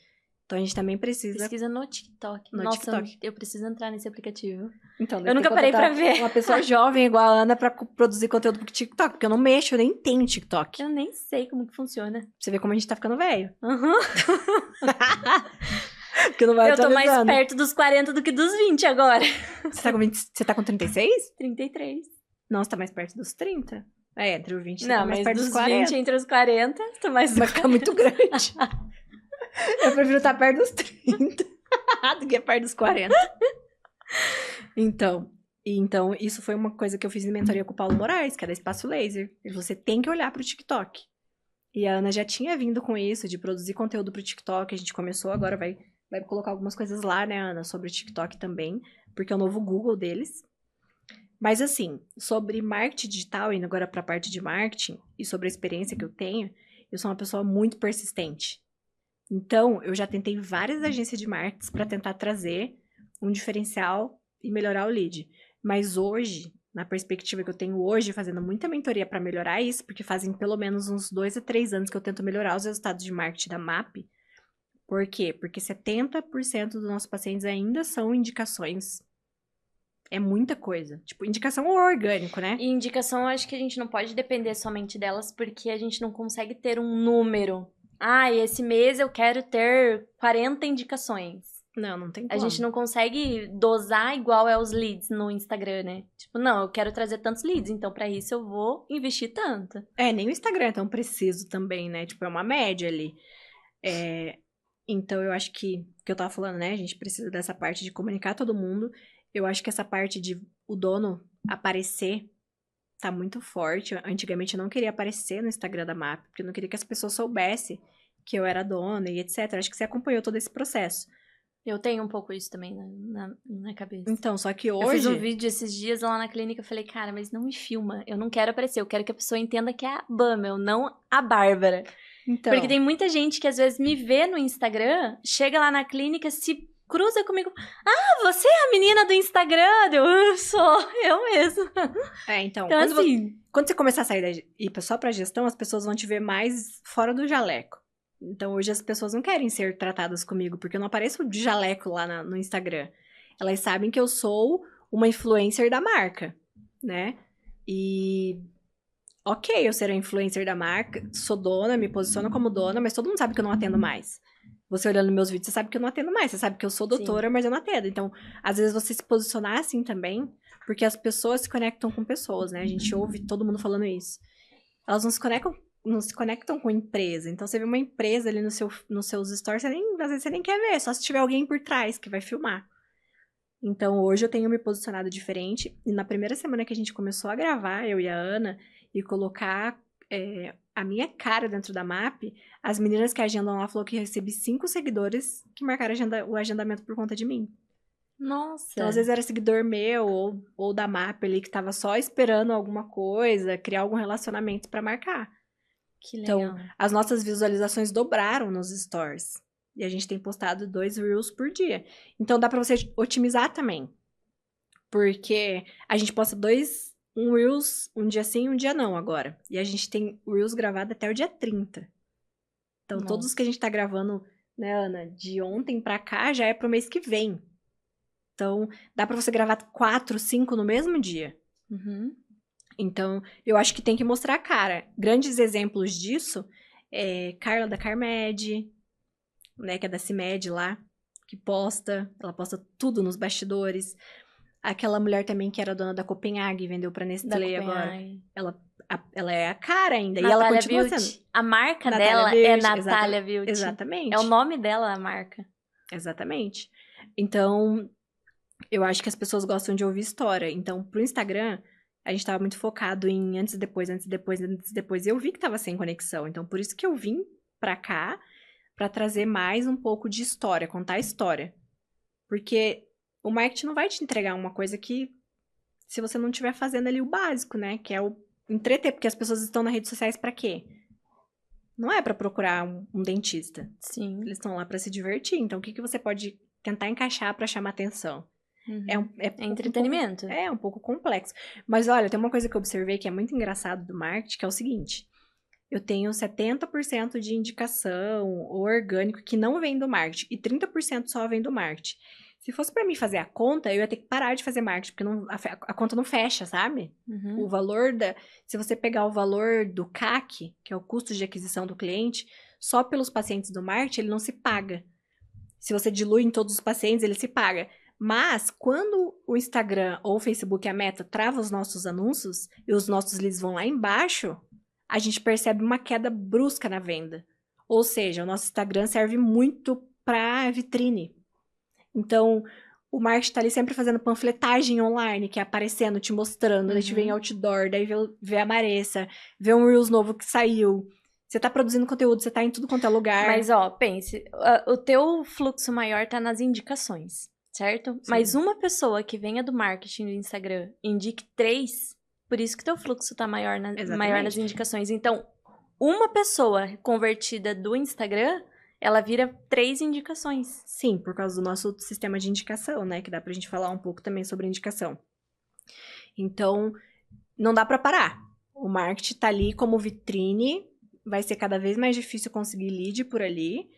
A: Então, a gente também precisa...
B: Pesquisa no TikTok. Nossa, TikTok. Eu preciso entrar nesse aplicativo.
A: Então,
B: eu nunca parei pra ver.
A: Uma pessoa jovem igual a Ana pra produzir conteúdo pro TikTok, porque eu não mexo, eu nem tenho TikTok.
B: Eu nem sei como que funciona.
A: Você vê como a gente tá ficando velho.
B: Uhum.
A: Porque não vai
B: eu tô mais perto dos 40 do que dos 20 agora.
A: Você tá com 36?
B: 33.
A: Não, você tá mais perto dos 30. Entre os 20 você
B: não,
A: tá mais perto dos 40.
B: 20 entre os 40, tô mais...
A: Vai ficar muito grande. Eu prefiro estar perto dos 30 do que perto dos 40. Então, isso foi uma coisa que eu fiz em mentoria com o Paulo Moraes, que é da Espaço Laser. Você tem que olhar pro TikTok. E a Ana já tinha vindo com isso, de produzir conteúdo pro TikTok. A gente começou, agora vai colocar algumas coisas lá, né, Ana, sobre o TikTok também, porque é o novo Google deles. Mas assim, sobre marketing digital, indo agora pra parte de marketing, e sobre a experiência que eu tenho, eu sou uma pessoa muito persistente. Então, eu já tentei várias agências de marketing para tentar trazer um diferencial e melhorar o lead. Mas hoje, na perspectiva que eu tenho hoje, fazendo muita mentoria para melhorar isso, porque fazem pelo menos uns 2 a 3 anos que eu tento melhorar os resultados de marketing da MAP. Por quê? Porque 70% dos nossos pacientes ainda são indicações É muita coisa. Tipo, indicação ou orgânico, né?
B: E indicação, eu acho que a gente não pode depender somente delas, porque a gente não consegue ter um número. Ah, e esse mês eu quero ter 40 indicações.
A: Não tem
B: A
A: como.
B: gente não consegue dosar igual é os leads no Instagram, né? Tipo, não, eu quero trazer tantos leads, então pra isso eu vou investir tanto.
A: Nem o Instagram é tão preciso também, né? Tipo, é uma média ali. Então, eu acho que eu tava falando, né? A gente precisa dessa parte de comunicar todo mundo. Eu acho que essa parte de o dono aparecer tá muito forte. Antigamente eu não queria aparecer no Instagram da MAP, porque eu não queria que as pessoas soubessem que eu era dona e etc. Acho que você acompanhou todo esse processo.
B: Eu tenho um pouco isso também na cabeça.
A: Então, só que
B: Eu fiz um
A: hoje...
B: vídeo esses dias lá na clínica, eu falei, cara, mas não me filma, eu não quero aparecer, eu quero que a pessoa entenda que é a Bamel, não a Bárbara.
A: Então,
B: Porque tem muita gente que às vezes me vê no Instagram, chega lá na clínica, se cruza comigo, ah, você é a menina do Instagram? Eu sou, eu mesmo.
A: então,
B: Então assim,
A: quando você começar a sair e ir só pra gestão, as pessoas vão te ver mais fora do jaleco. Então, hoje as pessoas não querem ser tratadas comigo, porque eu não apareço de jaleco lá no Instagram. Elas sabem que eu sou uma influencer da marca, né? E ok, eu ser a influencer da marca, sou dona, me posiciono como dona, mas todo mundo sabe que eu não atendo mais. Você olhando meus vídeos, você sabe que eu não atendo mais. Você sabe que eu sou doutora, mas eu não atendo. Então, às vezes você se posicionar assim também, porque as pessoas se conectam com pessoas, né? A gente ouve todo mundo falando isso. Elas não se conectam com empresa. Então, você vê uma empresa ali nos seus stories, às vezes você nem quer ver, só se tiver alguém por trás que vai filmar. Então, hoje eu tenho me posicionado diferente. E na primeira semana que a gente começou a gravar, eu e a Ana, e colocar a minha cara dentro da MAP, as meninas que agendam lá falaram que recebi 5 seguidores que marcaram o agendamento por conta de mim.
B: nossa.
A: Então, às vezes era seguidor meu ou da MAP ali que tava só esperando alguma coisa, criar algum relacionamento pra marcar.
B: Que legal.
A: Então, as nossas visualizações dobraram nos stories. E a gente tem postado 2 Reels por dia. Então, dá pra você otimizar também. Porque a gente posta um Reels um dia sim, um dia não agora. E a gente tem Reels gravado até o dia 30. Então, todos os que a gente tá gravando, né, Ana, de ontem pra cá, já é pro mês que vem. Então, dá pra você gravar 4, 5 no mesmo dia.
B: Uhum.
A: Então, eu acho que tem que mostrar a cara. Grandes exemplos disso é Carla da Carmed, né, que é da CIMED lá, que ela posta tudo nos bastidores. Aquela mulher também que era dona da Copenhague, vendeu pra Nestlé agora. Ela é a cara ainda, e ela continua
B: Beauty.
A: sendo.
B: A marca
A: Natália
B: dela
A: Beauty,
B: é Natália Beauty.
A: Exatamente.
B: É o nome dela, a marca.
A: Exatamente. Então, eu acho que as pessoas gostam de ouvir história. Então, pro Instagram, a gente tava muito focado em antes e depois, antes e depois, antes e depois. E eu vi que tava sem conexão. Então, por isso que eu vim pra cá, pra trazer mais um pouco de história, contar a história. Porque o marketing não vai te entregar uma coisa que, se você não estiver fazendo ali o básico, né? Que é o entreter, porque as pessoas estão nas redes sociais pra quê? Não é pra procurar um dentista.
B: Sim.
A: Eles estão lá pra se divertir. Então, o que você pode tentar encaixar pra chamar atenção?
B: Uhum. É entretenimento.
A: Um pouco complexo. Mas olha, tem uma coisa que eu observei que é muito engraçado do marketing, que é o seguinte. Eu tenho 70% de indicação orgânico que não vem do marketing e 30% só vem do marketing. Se fosse pra mim fazer a conta, eu ia ter que parar de fazer marketing, porque a conta não fecha, sabe?
B: Uhum.
A: O valor se você pegar o valor do CAC, que é o custo de aquisição do cliente, só pelos pacientes do marketing, ele não se paga. Se você dilui em todos os pacientes, ele se paga. Mas, quando o Instagram ou o Facebook, a Meta, trava os nossos anúncios e os nossos leads vão lá embaixo, a gente percebe uma queda brusca na venda. Ou seja, o nosso Instagram serve muito para vitrine. Então, o marketing está ali sempre fazendo panfletagem online, que é aparecendo, te mostrando, daí te vem outdoor, daí vê a Maressa, vê um Reels novo que saiu. Você tá produzindo conteúdo, você tá em tudo quanto é lugar.
B: Mas, ó, pense, o teu fluxo maior tá nas indicações, certo? Sim. Mas uma pessoa que venha do marketing do Instagram indique 3, por isso que teu fluxo tá maior nas indicações. Então, uma pessoa convertida do Instagram, ela vira 3 indicações.
A: Sim, por causa do nosso sistema de indicação, né? Que dá pra gente falar um pouco também sobre indicação. Então, não dá pra parar. O marketing tá ali como vitrine, vai ser cada vez mais difícil conseguir lead por ali.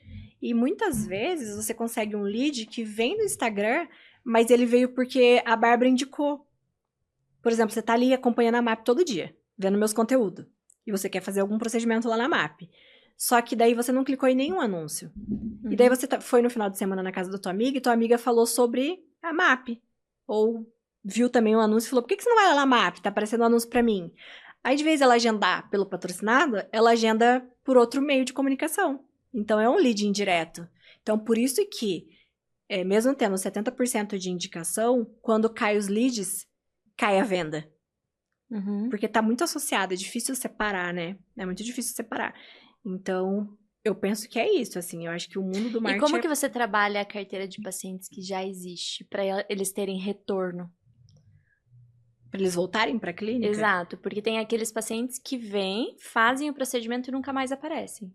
A: E muitas vezes você consegue um lead que vem do Instagram, mas ele veio porque a Bárbara indicou. Por exemplo, você tá ali acompanhando a MAP todo dia, vendo meus conteúdos. E você quer fazer algum procedimento lá na MAP. Só que daí você não clicou em nenhum anúncio. E daí você foi no final de semana na casa da tua amiga e tua amiga falou sobre a MAP. Ou viu também um anúncio e falou, por que você não vai lá na MAP? Tá aparecendo um anúncio pra mim. Aí, de vez ela agendar pelo patrocinado, ela agenda por outro meio de comunicação. Então, é um lead indireto. Então, por isso que, mesmo tendo 70% de indicação, quando cai os leads, cai a venda. Porque tá muito associado, é difícil separar, né? É muito difícil separar. Então, eu penso que é isso, assim. Eu acho que o mundo do marketing...
B: E como que você trabalha a carteira de pacientes que já existe, para eles terem retorno?
A: Pra eles voltarem pra clínica?
B: Exato, porque tem aqueles pacientes que vêm, fazem o procedimento e nunca mais aparecem.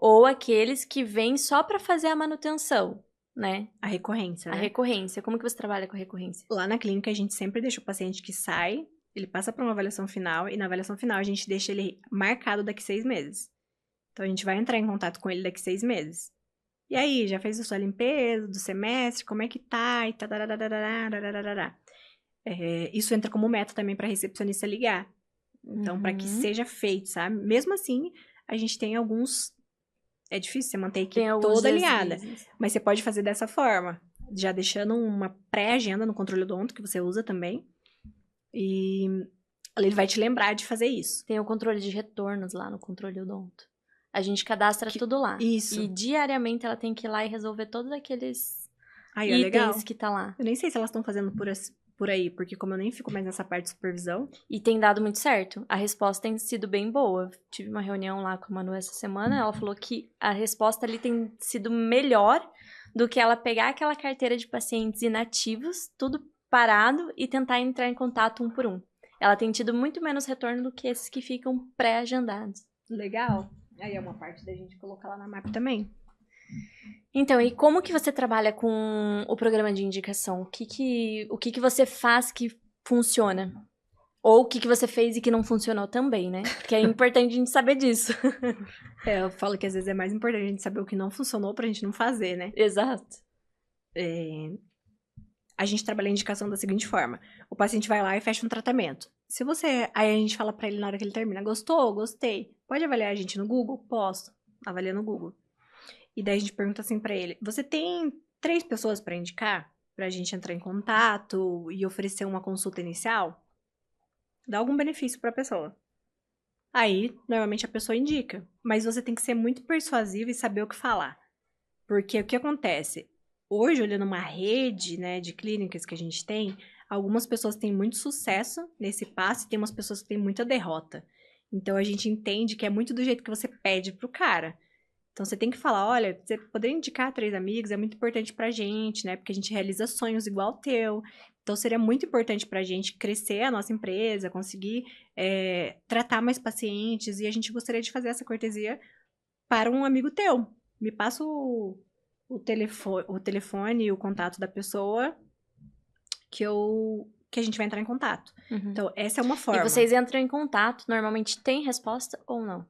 B: Ou aqueles que vêm só para fazer a manutenção, né?
A: A recorrência,
B: A
A: né?
B: recorrência. Como que você trabalha com a recorrência?
A: Lá na clínica, a gente sempre deixa o paciente que sai, ele passa para uma avaliação final, e na avaliação final a gente deixa ele marcado daqui 6 meses. Então, a gente vai entrar em contato com ele daqui 6 meses. E aí, já fez a sua limpeza do semestre? Como é que tá? E isso entra como meta também para recepcionista ligar. Então, para que seja feito, sabe? Mesmo assim, a gente tem alguns... É difícil você manter a equipe toda alinhada. Mas você pode fazer dessa forma. Já deixando uma pré-agenda no controle odonto, que você usa também. E ele vai te lembrar de fazer isso.
B: Tem o controle de retornos lá no controle odonto. A gente cadastra tudo lá.
A: Isso.
B: E diariamente ela tem que ir lá e resolver todos aqueles
A: Aí,
B: itens
A: legal.
B: que tá lá.
A: Eu nem sei se elas estão fazendo por aí, porque como eu nem fico mais nessa parte de supervisão...
B: E tem dado muito certo. A resposta tem sido bem boa. Tive uma reunião lá com a Manu essa semana, ela falou que a resposta ali tem sido melhor do que ela pegar aquela carteira de pacientes inativos, tudo parado, e tentar entrar em contato um por um. Ela tem tido muito menos retorno do que esses que ficam pré-agendados.
A: Legal. Aí é uma parte da gente colocar lá na MAP também.
B: Então, e como que você trabalha com o programa de indicação? O que você faz que funciona? Ou o que você fez e que não funcionou também, né? Porque é importante a gente saber disso.
A: Eu falo que às vezes é mais importante a gente saber o que não funcionou pra gente não fazer, né?
B: Exato.
A: A gente trabalha a indicação da seguinte forma. O paciente vai lá e fecha um tratamento. Se você... Aí a gente fala pra ele na hora que ele termina, gostou? Gostei. Pode avaliar a gente no Google? Posso. Avalia no Google. E daí a gente pergunta assim pra ele, você tem 3 pessoas pra indicar? Pra gente entrar em contato e oferecer uma consulta inicial? Dá algum benefício pra pessoa. Aí, normalmente a pessoa indica. Mas você tem que ser muito persuasivo e saber o que falar. Porque o que acontece? Hoje, olhando uma rede, né, de clínicas que a gente tem, algumas pessoas têm muito sucesso nesse passo e tem umas pessoas que têm muita derrota. Então, a gente entende que é muito do jeito que você pede pro cara. Então, você tem que falar, olha, você poder indicar 3 amigos é muito importante pra gente, né? Porque a gente realiza sonhos igual o teu. Então, seria muito importante pra gente crescer a nossa empresa, conseguir tratar mais pacientes. E a gente gostaria de fazer essa cortesia para um amigo teu. Me passa o telefone e o contato da pessoa que a gente vai entrar em contato. Então, essa é uma forma.
B: E vocês entram em contato, normalmente tem resposta ou não?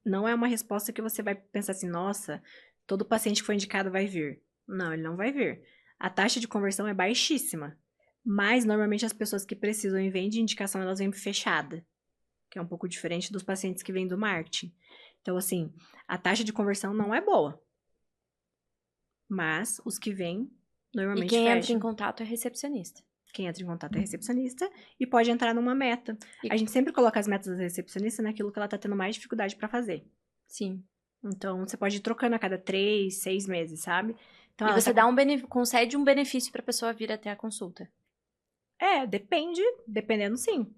A: Não é uma resposta que você vai pensar assim, nossa, todo paciente que foi indicado vai vir. Não, ele não vai vir. A taxa de conversão é baixíssima. Mas, normalmente, as pessoas que precisam e vêm de indicação, elas vêm fechada. Que é um pouco diferente dos pacientes que vêm do marketing. Então, assim, a taxa de conversão não é boa. Mas, os que vêm, normalmente fecham.
B: E quem entra em contato é recepcionista.
A: Quem entra em contato é recepcionista e pode entrar numa meta. A gente sempre coloca as metas da recepcionista naquilo que ela tá tendo mais dificuldade pra fazer.
B: Sim.
A: Então, você pode ir trocando a cada 3, 6 meses, sabe? Então,
B: e você concede um benefício pra pessoa vir até a consulta?
A: Dependendo sim.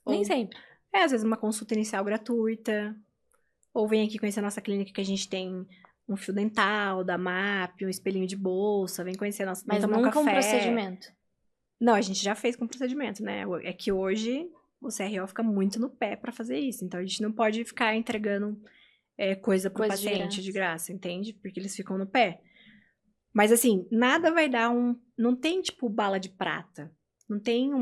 B: Nem sempre.
A: Às vezes uma consulta inicial gratuita. Ou vem aqui conhecer a nossa clínica que a gente tem um fio dental, da MAP, um espelhinho de bolsa, vem conhecer a nossa...
B: Mas
A: tomar
B: nunca
A: um
B: um
A: café.
B: procedimento.
A: Não, a gente já fez com procedimento, né? É que hoje o CRO fica muito no pé pra fazer isso. Então, a gente não pode ficar entregando coisa pro paciente de graça, entende? Porque eles ficam no pé. Mas, assim, nada vai dar não tem, tipo, bala de prata. Não tem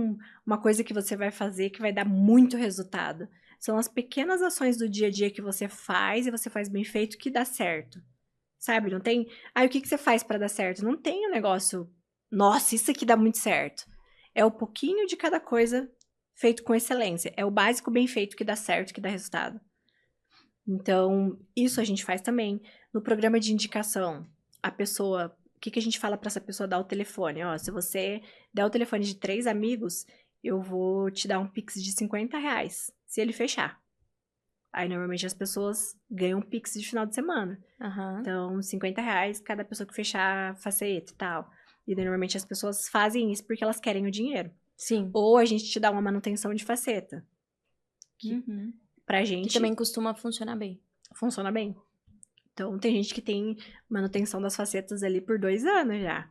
A: uma coisa que você vai fazer que vai dar muito resultado. São as pequenas ações do dia a dia que você faz e você faz bem feito que dá certo. sabe? Não tem, o que você faz pra dar certo? Não tem um negócio, nossa, isso aqui dá muito certo. É o pouquinho de cada coisa feito com excelência. É o básico bem feito que dá certo, que dá resultado. Então, isso a gente faz também. No programa de indicação, a pessoa, o que a gente fala pra essa pessoa dar o telefone? Ó, se você der o telefone de 3 amigos, eu vou te dar um Pix de R$ 50, se ele fechar. Aí, normalmente, as pessoas ganham um Pix de final de semana.
B: Aham.
A: Então, R$ 50 cada pessoa que fechar a faceta e tal. E, daí, normalmente, as pessoas fazem isso porque elas querem o dinheiro.
B: Sim.
A: Ou a gente te dá uma manutenção de faceta.
B: Uhum.
A: Pra
B: Que
A: gente,
B: também costuma funcionar bem.
A: funciona bem. Então, tem gente que tem manutenção das facetas ali por 2 anos já.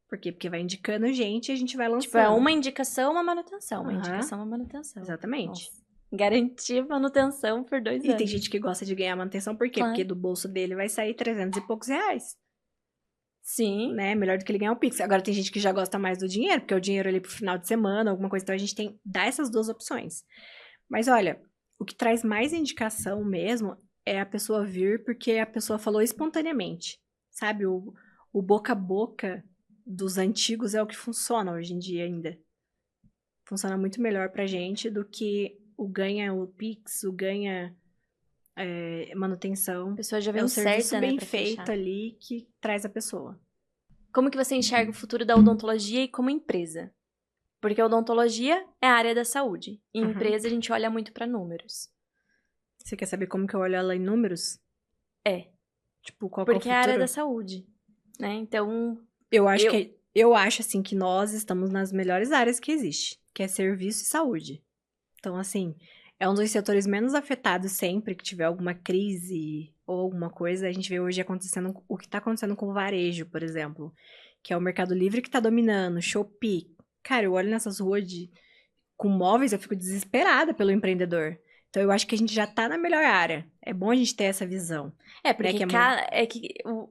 A: Por quê? Porque vai indicando gente e a gente vai lançando.
B: Tipo, é uma indicação, uma manutenção. Uma
A: Aham.
B: indicação, uma manutenção.
A: Exatamente.
B: Nossa. Garantir manutenção por 2
A: E
B: anos.
A: tem gente que gosta de ganhar manutenção, por quê?
B: Claro.
A: Porque do bolso dele vai sair 300 e poucos reais.
B: Sim.
A: Né? Melhor do que ele ganhar um Pix. Agora tem gente que já gosta mais do dinheiro, porque é o dinheiro ali pro final de semana, alguma coisa. Então a gente tem dá essas duas opções. Mas olha, o que traz mais indicação mesmo é a pessoa vir porque a pessoa falou espontaneamente. Sabe? O boca a boca dos antigos é o que funciona hoje em dia ainda. Funciona muito melhor pra gente do que o ganha o Pix, o ganha manutenção.
B: A pessoa já
A: É
B: vem
A: o serviço
B: certa, né,
A: bem
B: pra
A: feito
B: fechar.
A: ali que traz a pessoa.
B: Como que você enxerga o futuro da odontologia e como empresa? Porque a odontologia é a área da saúde. E
A: Uhum.
B: empresa a gente olha muito pra números.
A: Você quer saber como que eu olho ela em números?
B: É.
A: Tipo, qual que é o
B: Porque é a área
A: futuro?
B: da saúde, né? Então,
A: Eu acho assim que nós estamos nas melhores áreas que existe, que é serviço e saúde. Então, assim, é um dos setores menos afetados sempre que tiver alguma crise ou alguma coisa. A gente vê hoje acontecendo o que está acontecendo com o varejo, por exemplo, que é o Mercado Livre que está dominando, Shopee. Cara, eu olho nessas ruas com móveis, eu fico desesperada pelo empreendedor. Então, eu acho que a gente já tá na melhor área. É bom a gente ter essa visão.
B: porque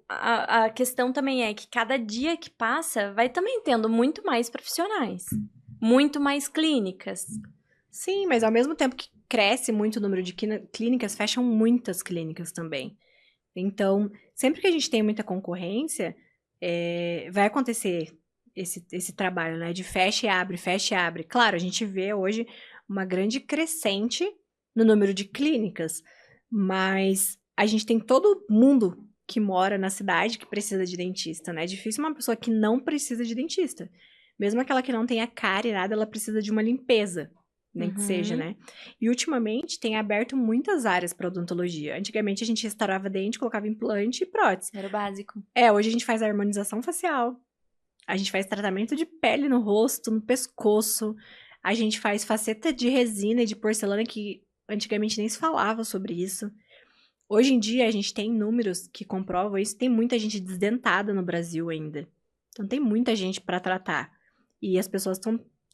B: a questão também é que cada dia que passa vai também tendo muito mais profissionais, muito mais clínicas.
A: Sim, mas ao mesmo tempo que cresce muito o número de clínicas, fecham muitas clínicas também. Então, sempre que a gente tem muita concorrência, vai acontecer esse trabalho, né? De fecha e abre, fecha e abre. Claro, a gente vê hoje uma grande crescente no número de clínicas, mas a gente tem todo mundo que mora na cidade que precisa de dentista, né? É difícil uma pessoa que não precisa de dentista. Mesmo aquela que não tenha cara e nada, ela precisa de uma limpeza, nem que seja, né? E ultimamente tem aberto muitas áreas para odontologia. Antigamente a gente restaurava dente, colocava implante e prótese.
B: Era o básico.
A: Hoje a gente faz a harmonização facial, a gente faz tratamento de pele no rosto, no pescoço, a gente faz faceta de resina e de porcelana que antigamente nem se falava sobre isso. Hoje em dia a gente tem números que comprovam isso, tem muita gente desdentada no Brasil ainda. Então tem muita gente para tratar. E as pessoas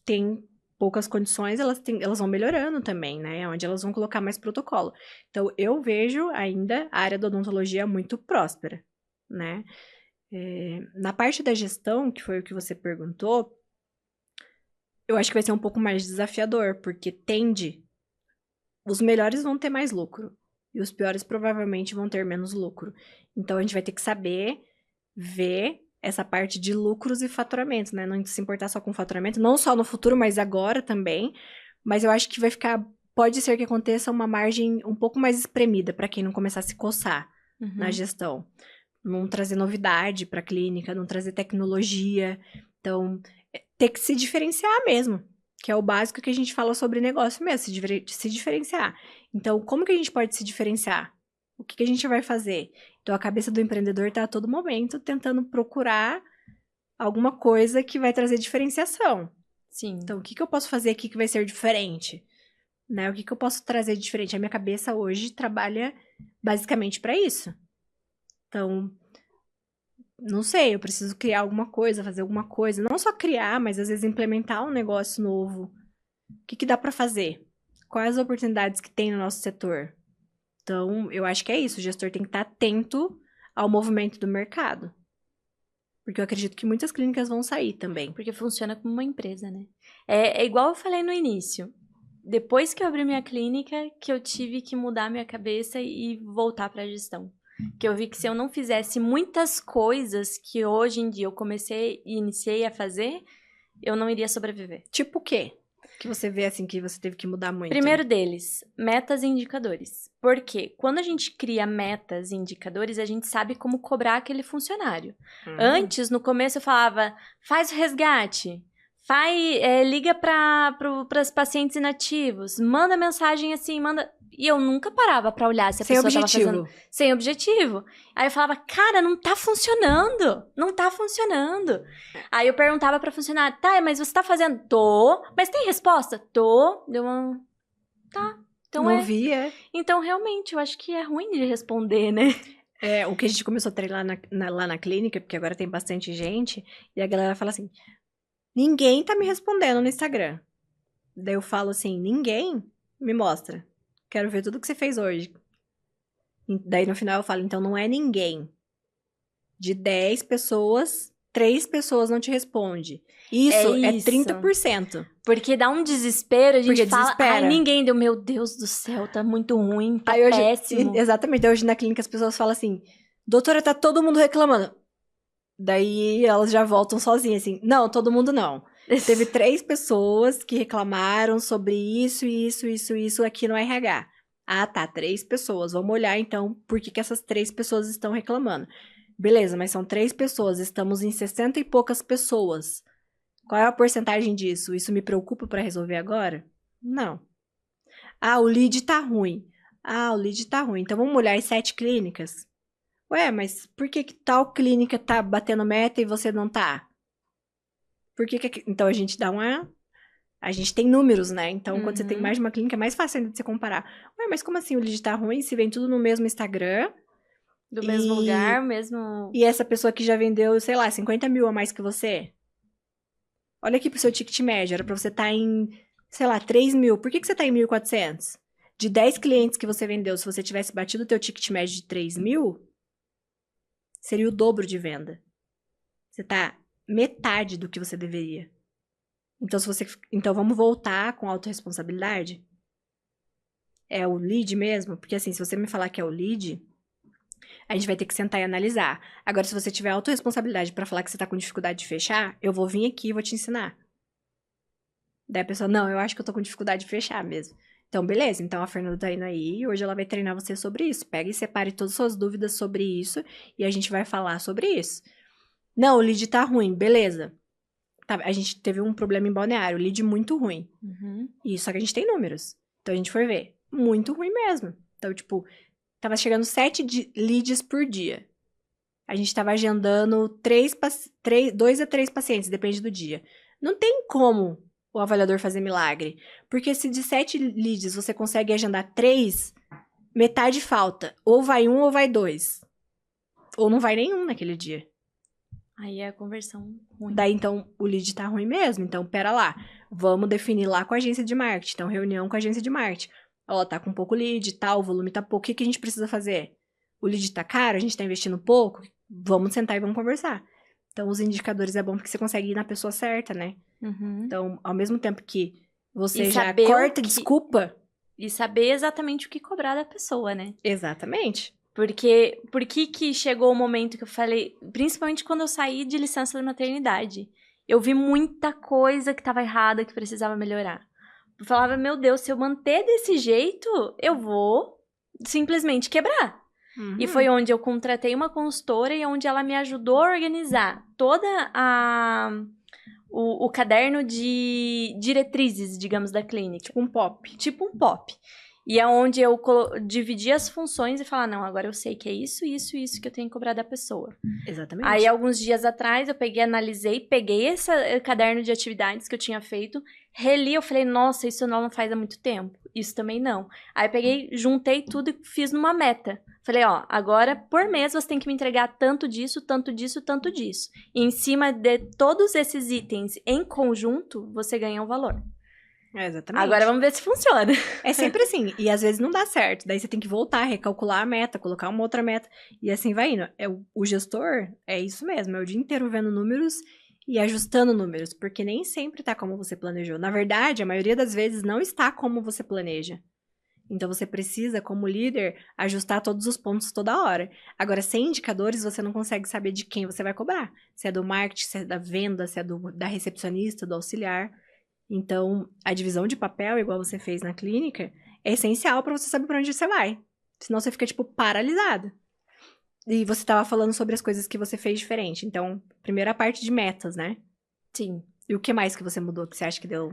A: têm poucas condições, elas vão melhorando também, né? Onde elas vão colocar mais protocolo. Então eu vejo ainda a área da odontologia muito próspera, né? Na parte da gestão, que foi o que você perguntou, eu acho que vai ser um pouco mais desafiador, porque os melhores vão ter mais lucro e os piores provavelmente vão ter menos lucro. Então a gente vai ter que saber ver essa parte de lucros e faturamentos, né? Não se importar só com faturamento, não só no futuro, mas agora também. Mas eu acho que pode ser que aconteça uma margem um pouco mais espremida para quem não começar a se coçar na gestão. Não trazer novidade para a clínica, não trazer tecnologia. Então, ter que se diferenciar mesmo, que é o básico que a gente fala sobre negócio mesmo, se diferenciar. Então, como que a gente pode se diferenciar? O que a gente vai fazer? Então, a cabeça do empreendedor está a todo momento tentando procurar alguma coisa que vai trazer diferenciação.
B: Sim.
A: Então, o que eu posso fazer aqui que vai ser diferente? Né? O que eu posso trazer de diferente? A minha cabeça hoje trabalha basicamente para isso. Então, não sei, eu preciso criar alguma coisa, fazer alguma coisa. Não só criar, mas às vezes implementar um negócio novo. O que dá para fazer? Quais as oportunidades que tem no nosso setor? Então, eu acho que é isso. O gestor tem que estar atento ao movimento do mercado. Porque eu acredito que muitas clínicas vão sair também.
B: Porque funciona como uma empresa, né? É igual eu falei no início. Depois que eu abri minha clínica, que eu tive que mudar minha cabeça e voltar para a gestão. Que eu vi que se eu não fizesse muitas coisas que hoje em dia eu iniciei a fazer, eu não iria sobreviver.
A: Tipo o quê? Que você vê assim que você teve que mudar muito?
B: Primeiro deles, metas e indicadores. Porque quando a gente cria metas e indicadores, a gente sabe como cobrar aquele funcionário. Antes, no começo, eu falava, faz o resgate, liga para os pacientes inativos, manda mensagem assim, manda... E eu nunca parava pra olhar se a
A: Sem
B: pessoa
A: objetivo.
B: tava fazendo... Sem objetivo. Aí eu falava, cara, não tá funcionando. Não tá funcionando. Aí eu perguntava pra funcionária, tá, mas você tá fazendo? Tô. Mas tem resposta? Tô. Deu uma... Tá. Então
A: não vi,
B: Então, realmente, eu acho que é ruim de responder, né?
A: O que a gente começou a treinar lá na clínica, porque agora tem bastante gente, e a galera fala assim, ninguém tá me respondendo no Instagram. Daí eu falo assim, ninguém? Me mostra. Quero ver tudo que você fez hoje. Daí no final eu falo, então não é ninguém. De 10 pessoas, 3 pessoas não te respondem. Isso é 30%.
B: Porque dá um desespero, a gente
A: Porque
B: fala,
A: desespera.
B: ai, ninguém deu, meu Deus do céu, tá muito ruim, tá
A: Aí
B: péssimo.
A: Exatamente, hoje na clínica as pessoas falam assim, doutora, tá todo mundo reclamando. Daí elas já voltam sozinhas, assim, não, todo mundo não. Teve 3 pessoas que reclamaram sobre isso aqui no RH. Ah, tá, 3 pessoas. Vamos olhar, então, por que essas 3 pessoas estão reclamando. Beleza, mas são 3 pessoas, estamos em 60 e poucas pessoas. Qual é a porcentagem disso? Isso me preocupa para resolver agora? Não. Ah, o lead tá ruim. Ah, o lead tá ruim. Então, vamos olhar as 7 clínicas? Ué, mas por que tal clínica tá batendo meta e você não tá? Por que Então, a gente dá uma... A gente tem números, né? Então, quando você tem mais de uma clínica, é mais fácil ainda de você comparar. Ué, mas como assim o lead tá ruim se vem tudo no mesmo Instagram?
B: Do mesmo lugar, mesmo...
A: E essa pessoa que já vendeu, sei lá, 50 mil a mais que você? Olha aqui pro seu ticket médio, era pra você estar em, sei lá, 3 mil. Por que você tá em 1.400? De 10 clientes que você vendeu, se você tivesse batido o teu ticket médio de 3 mil, seria o dobro de venda. Você tá metade do que você deveria. Então vamos voltar com autorresponsabilidade? É o lead mesmo? Porque assim, se você me falar que é o lead, a gente vai ter que sentar e analisar. Agora, se você tiver autorresponsabilidade pra falar que você tá com dificuldade de fechar, eu vou vir aqui e vou te ensinar. Daí a pessoa, não, eu acho que eu tô com dificuldade de fechar mesmo. Então, beleza. Então, a Fernanda tá indo aí e hoje ela vai treinar você sobre isso. Pega e separe todas as suas dúvidas sobre isso e a gente vai falar sobre isso. Não, o lead tá ruim. Beleza. Tá, a gente teve um problema em Balneário. Lead muito ruim. E só que a gente tem números. Então, a gente foi ver. Muito ruim mesmo. Então, tipo, tava chegando 7 leads por dia. A gente tava agendando 2 a 3 pacientes, depende do dia. Não tem como o avaliador fazer milagre. Porque se de 7 leads você consegue agendar 3, metade falta. Ou vai 1 ou vai 2. Ou não vai nenhum naquele dia.
B: Aí é a conversão ruim.
A: Daí, então, o lead tá ruim mesmo. Então, pera lá. Vamos definir lá com a agência de marketing. Então, reunião com a agência de marketing. Ó, tá com pouco lead, tá, o volume tá pouco. O que a gente precisa fazer? O lead tá caro? A gente tá investindo pouco? Vamos sentar e vamos conversar. Então, os indicadores é bom porque você consegue ir na pessoa certa, né? Então, ao mesmo tempo que você já corta desculpa...
B: E saber exatamente o que cobrar da pessoa, né?
A: Exatamente.
B: Porque, por que chegou o momento que eu falei... Principalmente quando eu saí de licença da maternidade. Eu vi muita coisa que tava errada, que precisava melhorar. Eu falava, meu Deus, se eu manter desse jeito, eu vou simplesmente quebrar. E foi onde eu contratei uma consultora e onde ela me ajudou a organizar toda o caderno de diretrizes, digamos, da clínica. Tipo um POP. E é onde eu dividi as funções e falar, não, agora eu sei que é isso que eu tenho que cobrar da pessoa.
A: Exatamente.
B: Aí, alguns dias atrás, eu analisei, peguei esse caderno de atividades que eu tinha feito, reli, eu falei, nossa, isso não faz há muito tempo. Isso também não. Aí, peguei, juntei tudo e fiz numa meta. Falei, ó, agora, por mês, você tem que me entregar tanto disso, tanto disso, tanto disso. E em cima de todos esses itens em conjunto, você ganha um valor.
A: Exatamente.
B: Agora vamos ver se funciona.
A: É sempre assim. E às vezes não dá certo. Daí você tem que voltar, recalcular a meta, colocar uma outra meta. E assim vai indo. O gestor é isso mesmo. É o dia inteiro vendo números e ajustando números. Porque nem sempre tá como você planejou. Na verdade, a maioria das vezes não está como você planeja. Então, você precisa, como líder, ajustar todos os pontos toda hora. Agora, sem indicadores, você não consegue saber de quem você vai cobrar. Se é do marketing, se é da venda, se é da recepcionista, do auxiliar. Então, a divisão de papel, igual você fez na clínica, é essencial para você saber para onde você vai. Senão, você fica, tipo, paralisado. E você estava falando sobre as coisas que você fez diferente. Então, primeiro a parte de metas, né?
B: Sim.
A: E o que mais que você mudou que você acha que deu?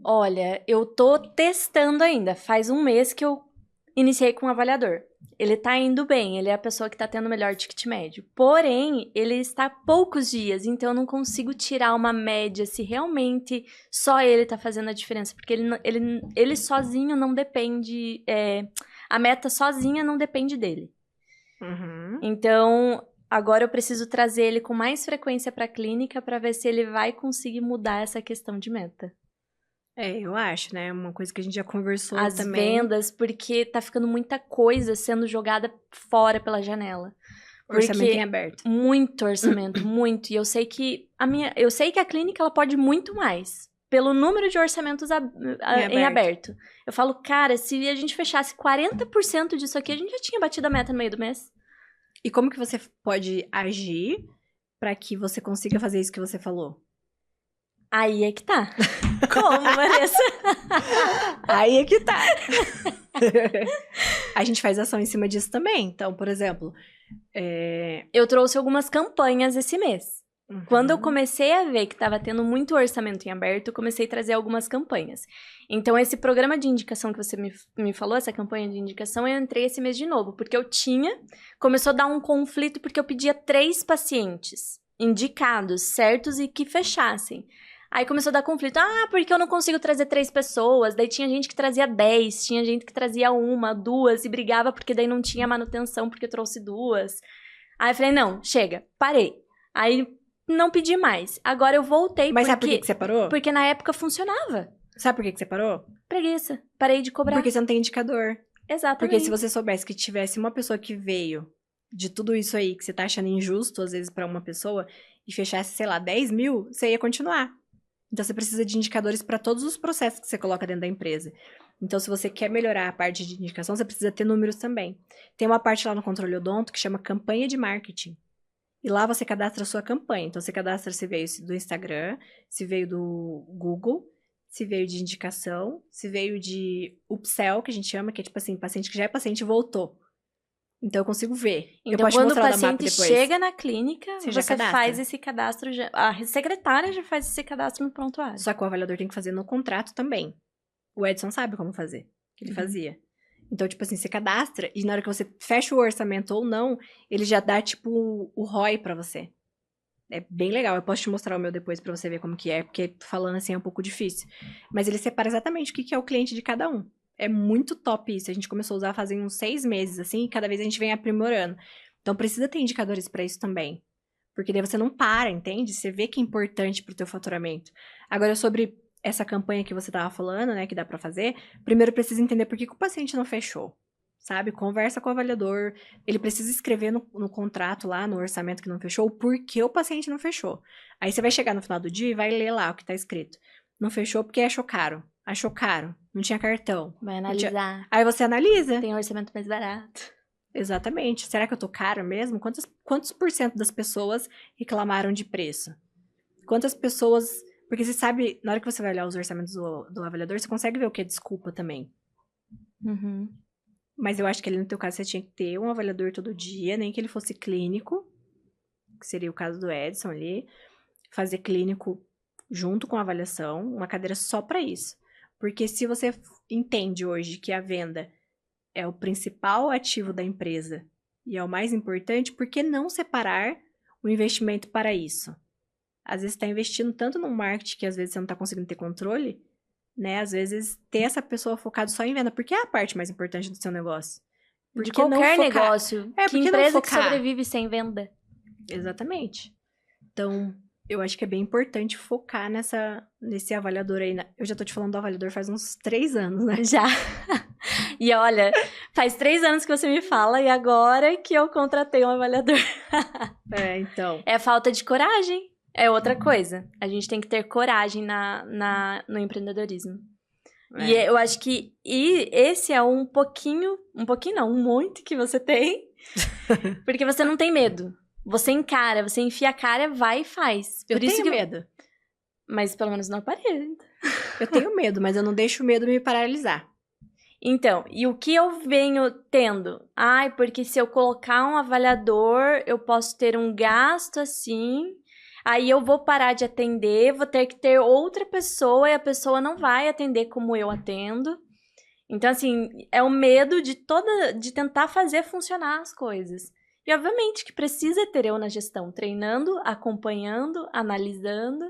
B: Olha, eu tô testando ainda. Faz um mês que eu iniciei com o avaliador. Ele tá indo bem, ele é a pessoa que tá tendo o melhor ticket médio. Porém, ele está há poucos dias, então eu não consigo tirar uma média se realmente só ele tá fazendo a diferença. Porque ele sozinho não depende. A meta sozinha não depende dele.
A: Uhum.
B: Então, agora eu preciso trazer ele com mais frequência pra clínica pra ver se ele vai conseguir mudar essa questão de meta.
A: Eu acho, né? Uma coisa que a gente já conversou
B: As
A: também.
B: vendas, porque tá ficando muita coisa sendo jogada fora pela janela.
A: Orçamento em
B: Porque
A: aberto.
B: muito orçamento, muito. E eu sei que a clínica ela pode muito mais. Pelo número de orçamentos em aberto. Eu falo, cara, se a gente fechasse 40% disso aqui, a gente já tinha batido a meta no meio do mês.
A: E como que você pode agir para que você consiga fazer isso que você falou?
B: Aí é que tá. Como, Vanessa?
A: Aí é que tá. A gente faz ação em cima disso também. Então, por exemplo...
B: Eu trouxe algumas campanhas esse mês.
A: Uhum.
B: Quando eu comecei a ver que estava tendo muito orçamento em aberto, eu comecei a trazer algumas campanhas. Então, esse programa de indicação que você me falou, essa campanha de indicação, eu entrei esse mês de novo. Porque começou a dar um conflito, porque eu pedia 3 pacientes indicados, certos e que fechassem. Aí começou a dar conflito. Porque eu não consigo trazer 3 pessoas. Daí tinha gente que trazia 10, tinha gente que trazia 1, 2 e brigava porque daí não tinha manutenção porque trouxe 2. Aí eu falei, não, chega, parei. Aí não pedi mais. Agora eu voltei.
A: Mas sabe por que você parou?
B: Porque na época funcionava.
A: Sabe por que você parou?
B: Preguiça. Parei de cobrar.
A: Porque você não tem indicador.
B: Exatamente.
A: Porque se você soubesse que tivesse uma pessoa que veio de tudo isso aí, que você tá achando injusto, às vezes, pra uma pessoa, e fechasse, sei lá, 10 mil, você ia continuar. Então, você precisa de indicadores para todos os processos que você coloca dentro da empresa. Então, se você quer melhorar a parte de indicação, você precisa ter números também. Tem uma parte lá no Controle Odonto que chama campanha de marketing. E lá você cadastra a sua campanha. Então, você cadastra se veio do Instagram, se veio do Google, se veio de indicação, se veio de upsell, que a gente chama, que é tipo assim, paciente que já é paciente e voltou. Então, eu consigo ver.
B: Então,
A: eu posso
B: quando o
A: mostrar mapa
B: paciente
A: depois.
B: chega na clínica,
A: Você já cadastra.
B: faz esse cadastro. A secretária já faz esse cadastro no prontuário.
A: Só que o avaliador tem que fazer no contrato também. O Edson sabe como fazer. Que ele fazia. Então, tipo assim, você cadastra e na hora que você fecha o orçamento ou não, ele já dá, tipo, o ROI pra você. É bem legal. Eu posso te mostrar o meu depois pra você ver como que é, porque falando assim é um pouco difícil. Mas ele separa exatamente o que é o cliente de cada um. É muito top isso. A gente começou a usar fazem uns 6 meses, assim, e cada vez a gente vem aprimorando. Então, precisa ter indicadores pra isso também. Porque daí você não para, entende? Você vê que é importante pro teu faturamento. Agora, sobre essa campanha que você tava falando, né, que dá pra fazer, primeiro precisa entender por que o paciente não fechou, sabe? Conversa com o avaliador, ele precisa escrever no contrato lá, no orçamento que não fechou, o porquê o paciente não fechou. Aí você vai chegar no final do dia e vai ler lá o que tá escrito. Não fechou porque achou caro, não tinha cartão.
B: Vai analisar.
A: Aí você analisa.
B: Tem orçamento mais barato.
A: Exatamente. Será que eu tô caro mesmo? Quantos por cento das pessoas reclamaram de preço? Quantas pessoas... Porque você sabe, na hora que você vai olhar os orçamentos do avaliador, você consegue ver o que é desculpa também.
B: Uhum.
A: Mas eu acho que ali no teu caso você tinha que ter um avaliador todo dia, nem que ele fosse clínico, que seria o caso do Edson ali, fazer clínico junto com a avaliação, uma cadeira só pra isso. Porque se você entende hoje que a venda é o principal ativo da empresa e é o mais importante, por que não separar o investimento para isso? Às vezes você está investindo tanto no marketing que às vezes você não está conseguindo ter controle, né? Às vezes ter essa pessoa focada só em venda, porque é a parte mais importante do seu negócio.
B: De qualquer negócio. Que empresa que sobrevive sem venda?
A: Exatamente. Então, eu acho que é bem importante focar nesse avaliador aí. Eu já tô te falando do avaliador faz uns 3 anos, né?
B: Já. E olha, faz 3 anos que você me fala e agora que eu contratei um avaliador.
A: Então.
B: É falta de coragem. É outra coisa. A gente tem que ter coragem no empreendedorismo. E eu acho que esse é um pouquinho não, um monte que você tem, porque você não tem medo. Você encara, você enfia a cara, vai e faz.
A: Eu tenho medo.
B: Mas pelo menos não aparenta.
A: Eu tenho medo, mas eu não deixo o medo me paralisar.
B: Então, e o que eu venho tendo? Ai, porque se eu colocar um avaliador, eu posso ter um gasto assim, aí eu vou parar de atender, vou ter que ter outra pessoa e a pessoa não vai atender como eu atendo. Então, assim, é o medo de tentar fazer funcionar as coisas. E, obviamente, que precisa ter eu na gestão, treinando, acompanhando, analisando.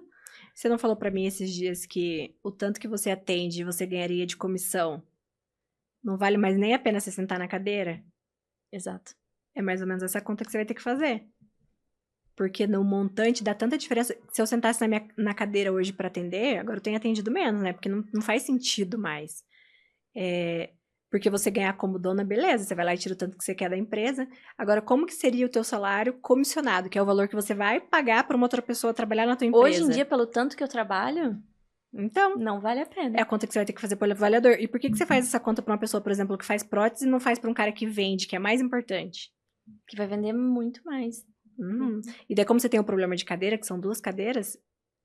A: Você não falou pra mim esses dias que o tanto que você atende você ganharia de comissão não vale mais nem a pena você sentar na cadeira?
B: Exato.
A: É mais ou menos essa conta que você vai ter que fazer. Porque no montante dá tanta diferença. Se eu sentasse na cadeira hoje pra atender, agora eu tenho atendido menos, né? Porque não faz sentido mais. Porque você ganhar como dona, beleza, você vai lá e tira o tanto que você quer da empresa. Agora, como que seria o teu salário comissionado, que é o valor que você vai pagar para uma outra pessoa trabalhar na tua empresa?
B: Hoje em dia, pelo tanto que eu trabalho,
A: então,
B: não vale a pena.
A: É a conta que você vai ter que fazer para o avaliador. E por que você faz essa conta para uma pessoa, por exemplo, que faz prótese e não faz para um cara que vende, que é mais importante?
B: Que vai vender muito mais.
A: E daí, como você tem o problema de cadeira, que são 2 cadeiras,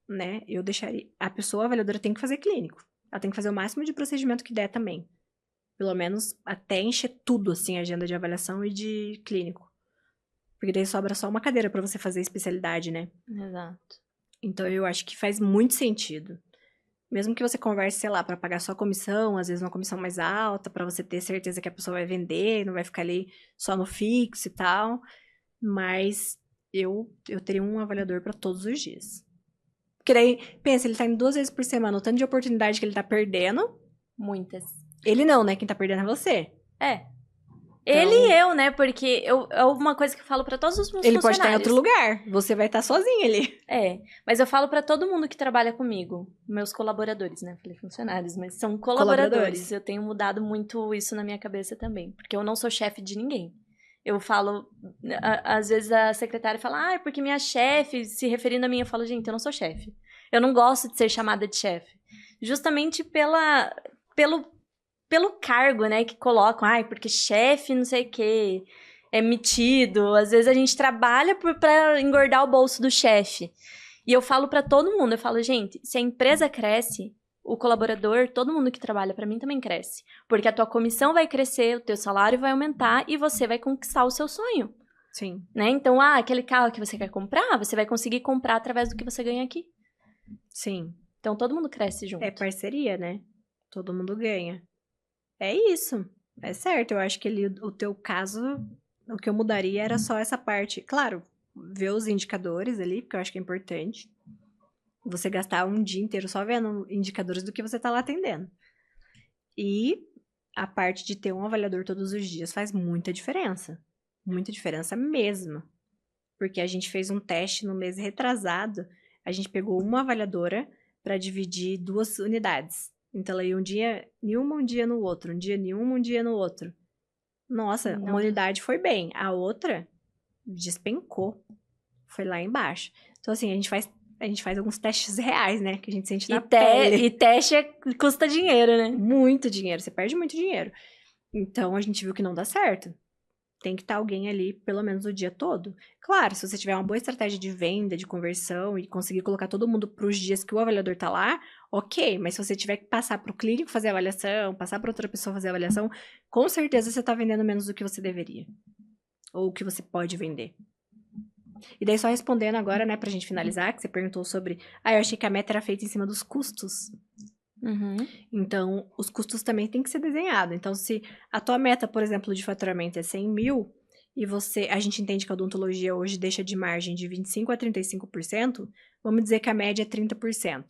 A: né? Eu deixaria... A pessoa, a avaliadora, tem que fazer clínico. Ela tem que fazer o máximo de procedimento que der também. Pelo menos até encher tudo, assim, a agenda de avaliação e de clínico. Porque daí sobra só uma cadeira para você fazer especialidade, né?
B: Exato.
A: Então, eu acho que faz muito sentido. Mesmo que você converse, sei lá, para pagar só comissão, às vezes uma comissão mais alta, para você ter certeza que a pessoa vai vender, não vai ficar ali só no fixo e tal. Mas eu teria um avaliador para todos os dias. Porque daí, pensa, ele tá indo 2 vezes por semana, o tanto de oportunidade que ele tá perdendo.
B: Muitas.
A: Ele não, né? Quem tá perdendo é você.
B: Ele e eu, né? Porque é uma coisa que eu falo pra todos os meus
A: Ele
B: funcionários.
A: pode estar em outro lugar. Você vai estar sozinho ali.
B: Mas eu falo pra todo mundo que trabalha comigo. Meus colaboradores, né? Falei funcionários, mas são colaboradores. Eu tenho mudado muito isso na minha cabeça também. Porque eu não sou chefe de ninguém. Eu falo... Às vezes a secretária fala, porque minha chefe, se referindo a mim, eu falo, gente, eu não sou chefe. Eu não gosto de ser chamada de chefe. Justamente pelo cargo, né, que colocam, porque chefe não sei o quê, é metido, às vezes a gente trabalha pra engordar o bolso do chefe. E eu falo pra todo mundo, eu falo, gente, se a empresa cresce, o colaborador, todo mundo que trabalha pra mim também cresce. Porque a tua comissão vai crescer, o teu salário vai aumentar e você vai conquistar o seu sonho.
A: Sim.
B: Né? Então, aquele carro que você quer comprar, você vai conseguir comprar através do que você ganha aqui.
A: Sim.
B: Então, todo mundo cresce junto.
A: É parceria, né? Todo mundo ganha. É isso. É certo. Eu acho que o teu caso, o que eu mudaria era só essa parte. Claro, ver os indicadores ali, porque eu acho que é importante. Você gastar um dia inteiro só vendo indicadores do que você tá lá atendendo. E a parte de ter um avaliador todos os dias faz muita diferença. Muita diferença mesmo. Porque a gente fez um teste no mês retrasado. A gente pegou uma avaliadora para dividir 2 unidades. Então, ela ia um dia no outro. Um dia nenhum, um dia no outro. Nossa, uma unidade foi bem. A outra despencou. Foi lá embaixo. Então, assim, a gente faz alguns testes reais, né? Que a gente sente na pele.
B: E teste custa dinheiro, né?
A: Muito dinheiro. Você perde muito dinheiro. Então, a gente viu que não dá certo. Tem que estar alguém ali, pelo menos o dia todo. Claro, se você tiver uma boa estratégia de venda, de conversão e conseguir colocar todo mundo para os dias que o avaliador tá lá, ok. Mas se você tiver que passar para o clínico fazer a avaliação, passar para outra pessoa fazer a avaliação, com certeza você tá vendendo menos do que você deveria. Ou o que você pode vender. E daí, só respondendo agora, né, pra gente finalizar, que você perguntou sobre... eu achei que a meta era feita em cima dos custos. Então, os custos também têm que ser desenhados. Então, se a tua meta, por exemplo, de faturamento é 100 mil, e a gente entende que a odontologia hoje deixa de margem de 25% a 35%, vamos dizer que a média é 30%.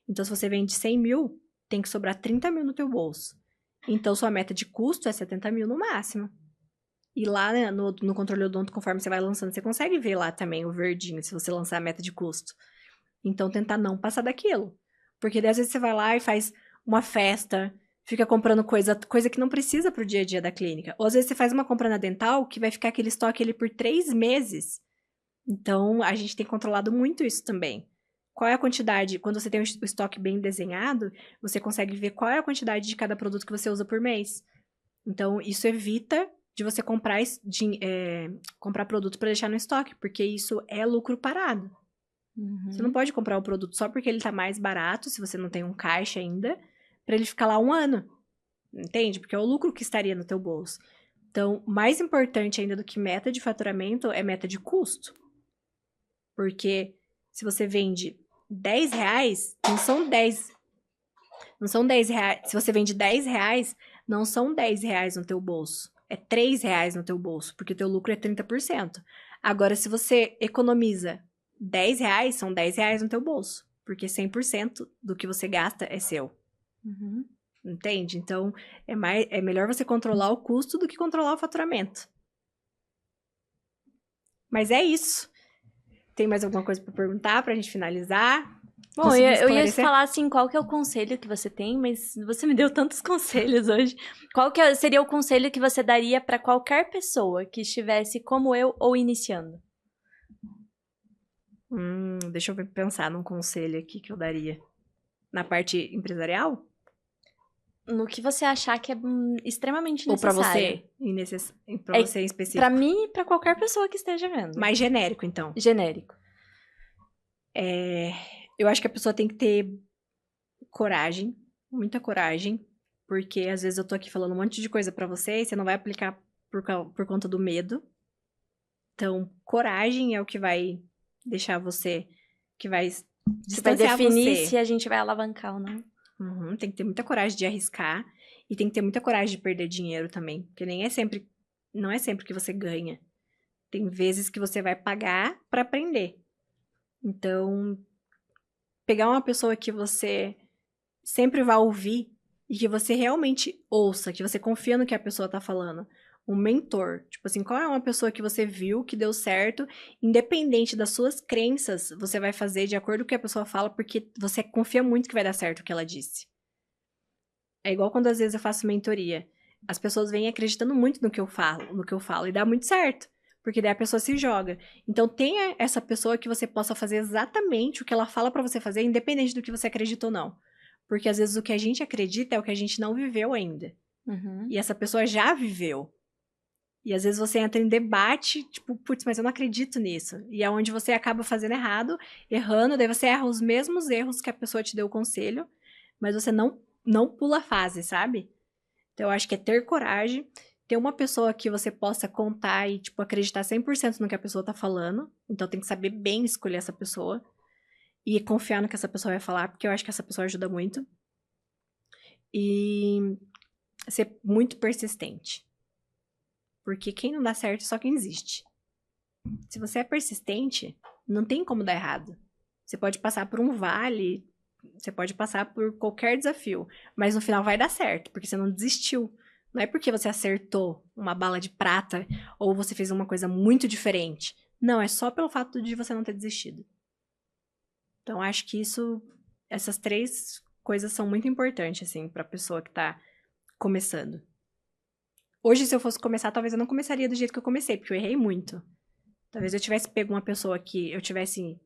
A: Então, se você vende 100 mil, tem que sobrar 30 mil no teu bolso. Então, sua meta de custo é 70 mil no máximo. E lá, né, no controle odonto, conforme você vai lançando, você consegue ver lá também o verdinho, se você lançar a meta de custo. Então, tentar não passar daquilo. Porque daí, às vezes você vai lá e faz uma festa, fica comprando coisa que não precisa pro dia a dia da clínica. Ou às vezes você faz uma compra na dental que vai ficar aquele estoque ali por 3 meses. Então, a gente tem controlado muito isso também. qual é a quantidade, quando você tem o estoque bem desenhado, você consegue ver qual é a quantidade de cada produto que você usa por mês. Então, isso evita de você comprar produto para deixar no estoque, porque isso é lucro parado. Você não pode comprar o produto só porque ele tá mais barato, se você não tem um caixa ainda, para ele ficar lá 1 ano. Entende? Porque é o lucro que estaria no teu bolso. Então, mais importante ainda do que meta de faturamento é meta de custo. Porque se você vende R$10, não são 10 reais. Se você vende R$10, não são R$10 no teu bolso. É R$3 no teu bolso, porque o teu lucro é 30%. Agora, se você economiza R$10, são R$10 no teu bolso, porque 100% do que você gasta é seu. Entende? Então, é melhor você controlar o custo do que controlar o faturamento. Mas é isso. Tem mais alguma coisa para perguntar pra gente finalizar?
B: Bom, eu ia te falar assim, qual que é o conselho que você tem, mas você me deu tantos conselhos hoje. Qual que seria o conselho que você daria para qualquer pessoa que estivesse como eu ou iniciando?
A: Deixa eu pensar num conselho aqui que eu daria. Na parte empresarial?
B: No que você achar que é extremamente necessário.
A: Ou pra você? Pra você em específico?
B: Pra mim e pra qualquer pessoa que esteja vendo.
A: Mais genérico, então.
B: Genérico.
A: Eu acho que a pessoa tem que ter coragem, muita coragem, porque às vezes eu tô aqui falando um monte de coisa pra você e você não vai aplicar por conta do medo. Então, coragem é o que vai deixar você, que vai distanciar
B: definir
A: você.
B: Se a gente vai alavancar ou não.
A: Tem que ter muita coragem de arriscar e tem que ter muita coragem de perder dinheiro também, porque não é sempre que você ganha. Tem vezes que você vai pagar pra aprender. Então, pegar uma pessoa que você sempre vai ouvir e que você realmente ouça, que você confia no que a pessoa tá falando. Um mentor. Tipo assim, qual é uma pessoa que você viu que deu certo, independente das suas crenças, você vai fazer de acordo com o que a pessoa fala, porque você confia muito que vai dar certo o que ela disse. É igual quando às vezes eu faço mentoria. As pessoas vêm acreditando muito no que eu falo, e dá muito certo. Porque daí a pessoa se joga. Então tenha essa pessoa que você possa fazer exatamente o que ela fala pra você fazer, independente do que você acredita ou não. Porque às vezes o que a gente acredita é o que a gente não viveu ainda. E essa pessoa já viveu. E às vezes você entra em debate, tipo, putz, mas eu não acredito nisso. E é onde você acaba fazendo errado, errando, daí você erra os mesmos erros que a pessoa te deu o conselho, mas você não pula a fase, sabe? Então eu acho que é ter coragem, ter uma pessoa que você possa contar e, tipo, acreditar 100% no que a pessoa tá falando. Então tem que saber bem escolher essa pessoa. E confiar no que essa pessoa vai falar, porque eu acho que essa pessoa ajuda muito. E ser muito persistente. Porque quem não dá certo é só quem desiste. Se você é persistente, não tem como dar errado. Você pode passar por um vale, você pode passar por qualquer desafio, mas no final vai dar certo, porque você não desistiu. Não é porque você acertou uma bala de prata ou você fez uma coisa muito diferente. Não, é só pelo fato de você não ter desistido. Então, acho que essas 3 coisas são muito importantes, assim, pra pessoa que tá começando. Hoje, se eu fosse começar, talvez eu não começaria do jeito que eu comecei, porque eu errei muito. Talvez eu tivesse pego uma pessoa que eu tivesse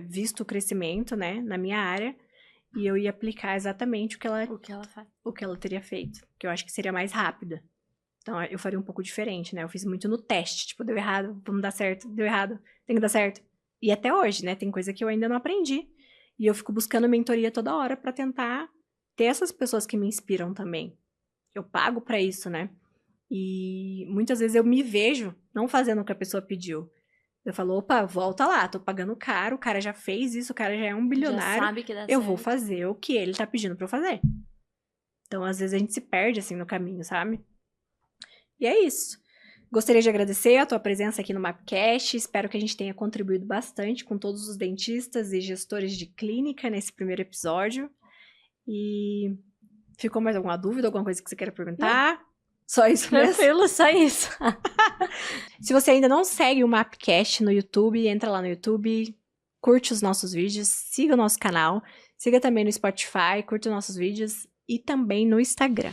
A: visto o crescimento, né, na minha área, e eu ia aplicar exatamente o que ela teria feito, que eu acho que seria mais rápida. Então, eu faria um pouco diferente, né? Eu fiz muito no teste, tipo, deu errado, vamos dar certo, deu errado, tem que dar certo. E até hoje, né, tem coisa que eu ainda não aprendi. E eu fico buscando mentoria toda hora pra tentar ter essas pessoas que me inspiram também. Eu pago pra isso, né? E muitas vezes eu me vejo não fazendo o que a pessoa pediu. Eu falo, opa, volta lá, tô pagando caro, o cara já fez isso, o cara já é um bilionário.
B: Já sabe que dá
A: eu
B: certo.
A: Vou fazer o que ele tá pedindo pra eu fazer. Então, às vezes a gente se perde, assim, no caminho, sabe? E é isso. Gostaria de agradecer a tua presença aqui no Mapcast. Espero que a gente tenha contribuído bastante com todos os dentistas e gestores de clínica nesse primeiro episódio. E ficou mais alguma dúvida, alguma coisa que você queira perguntar? Não. Só isso mesmo?
B: Tranquilo, só isso.
A: Se você ainda não segue o Mapcast no YouTube, entra lá no YouTube, curte os nossos vídeos, siga o nosso canal, siga também no Spotify, curte os nossos vídeos e também no Instagram.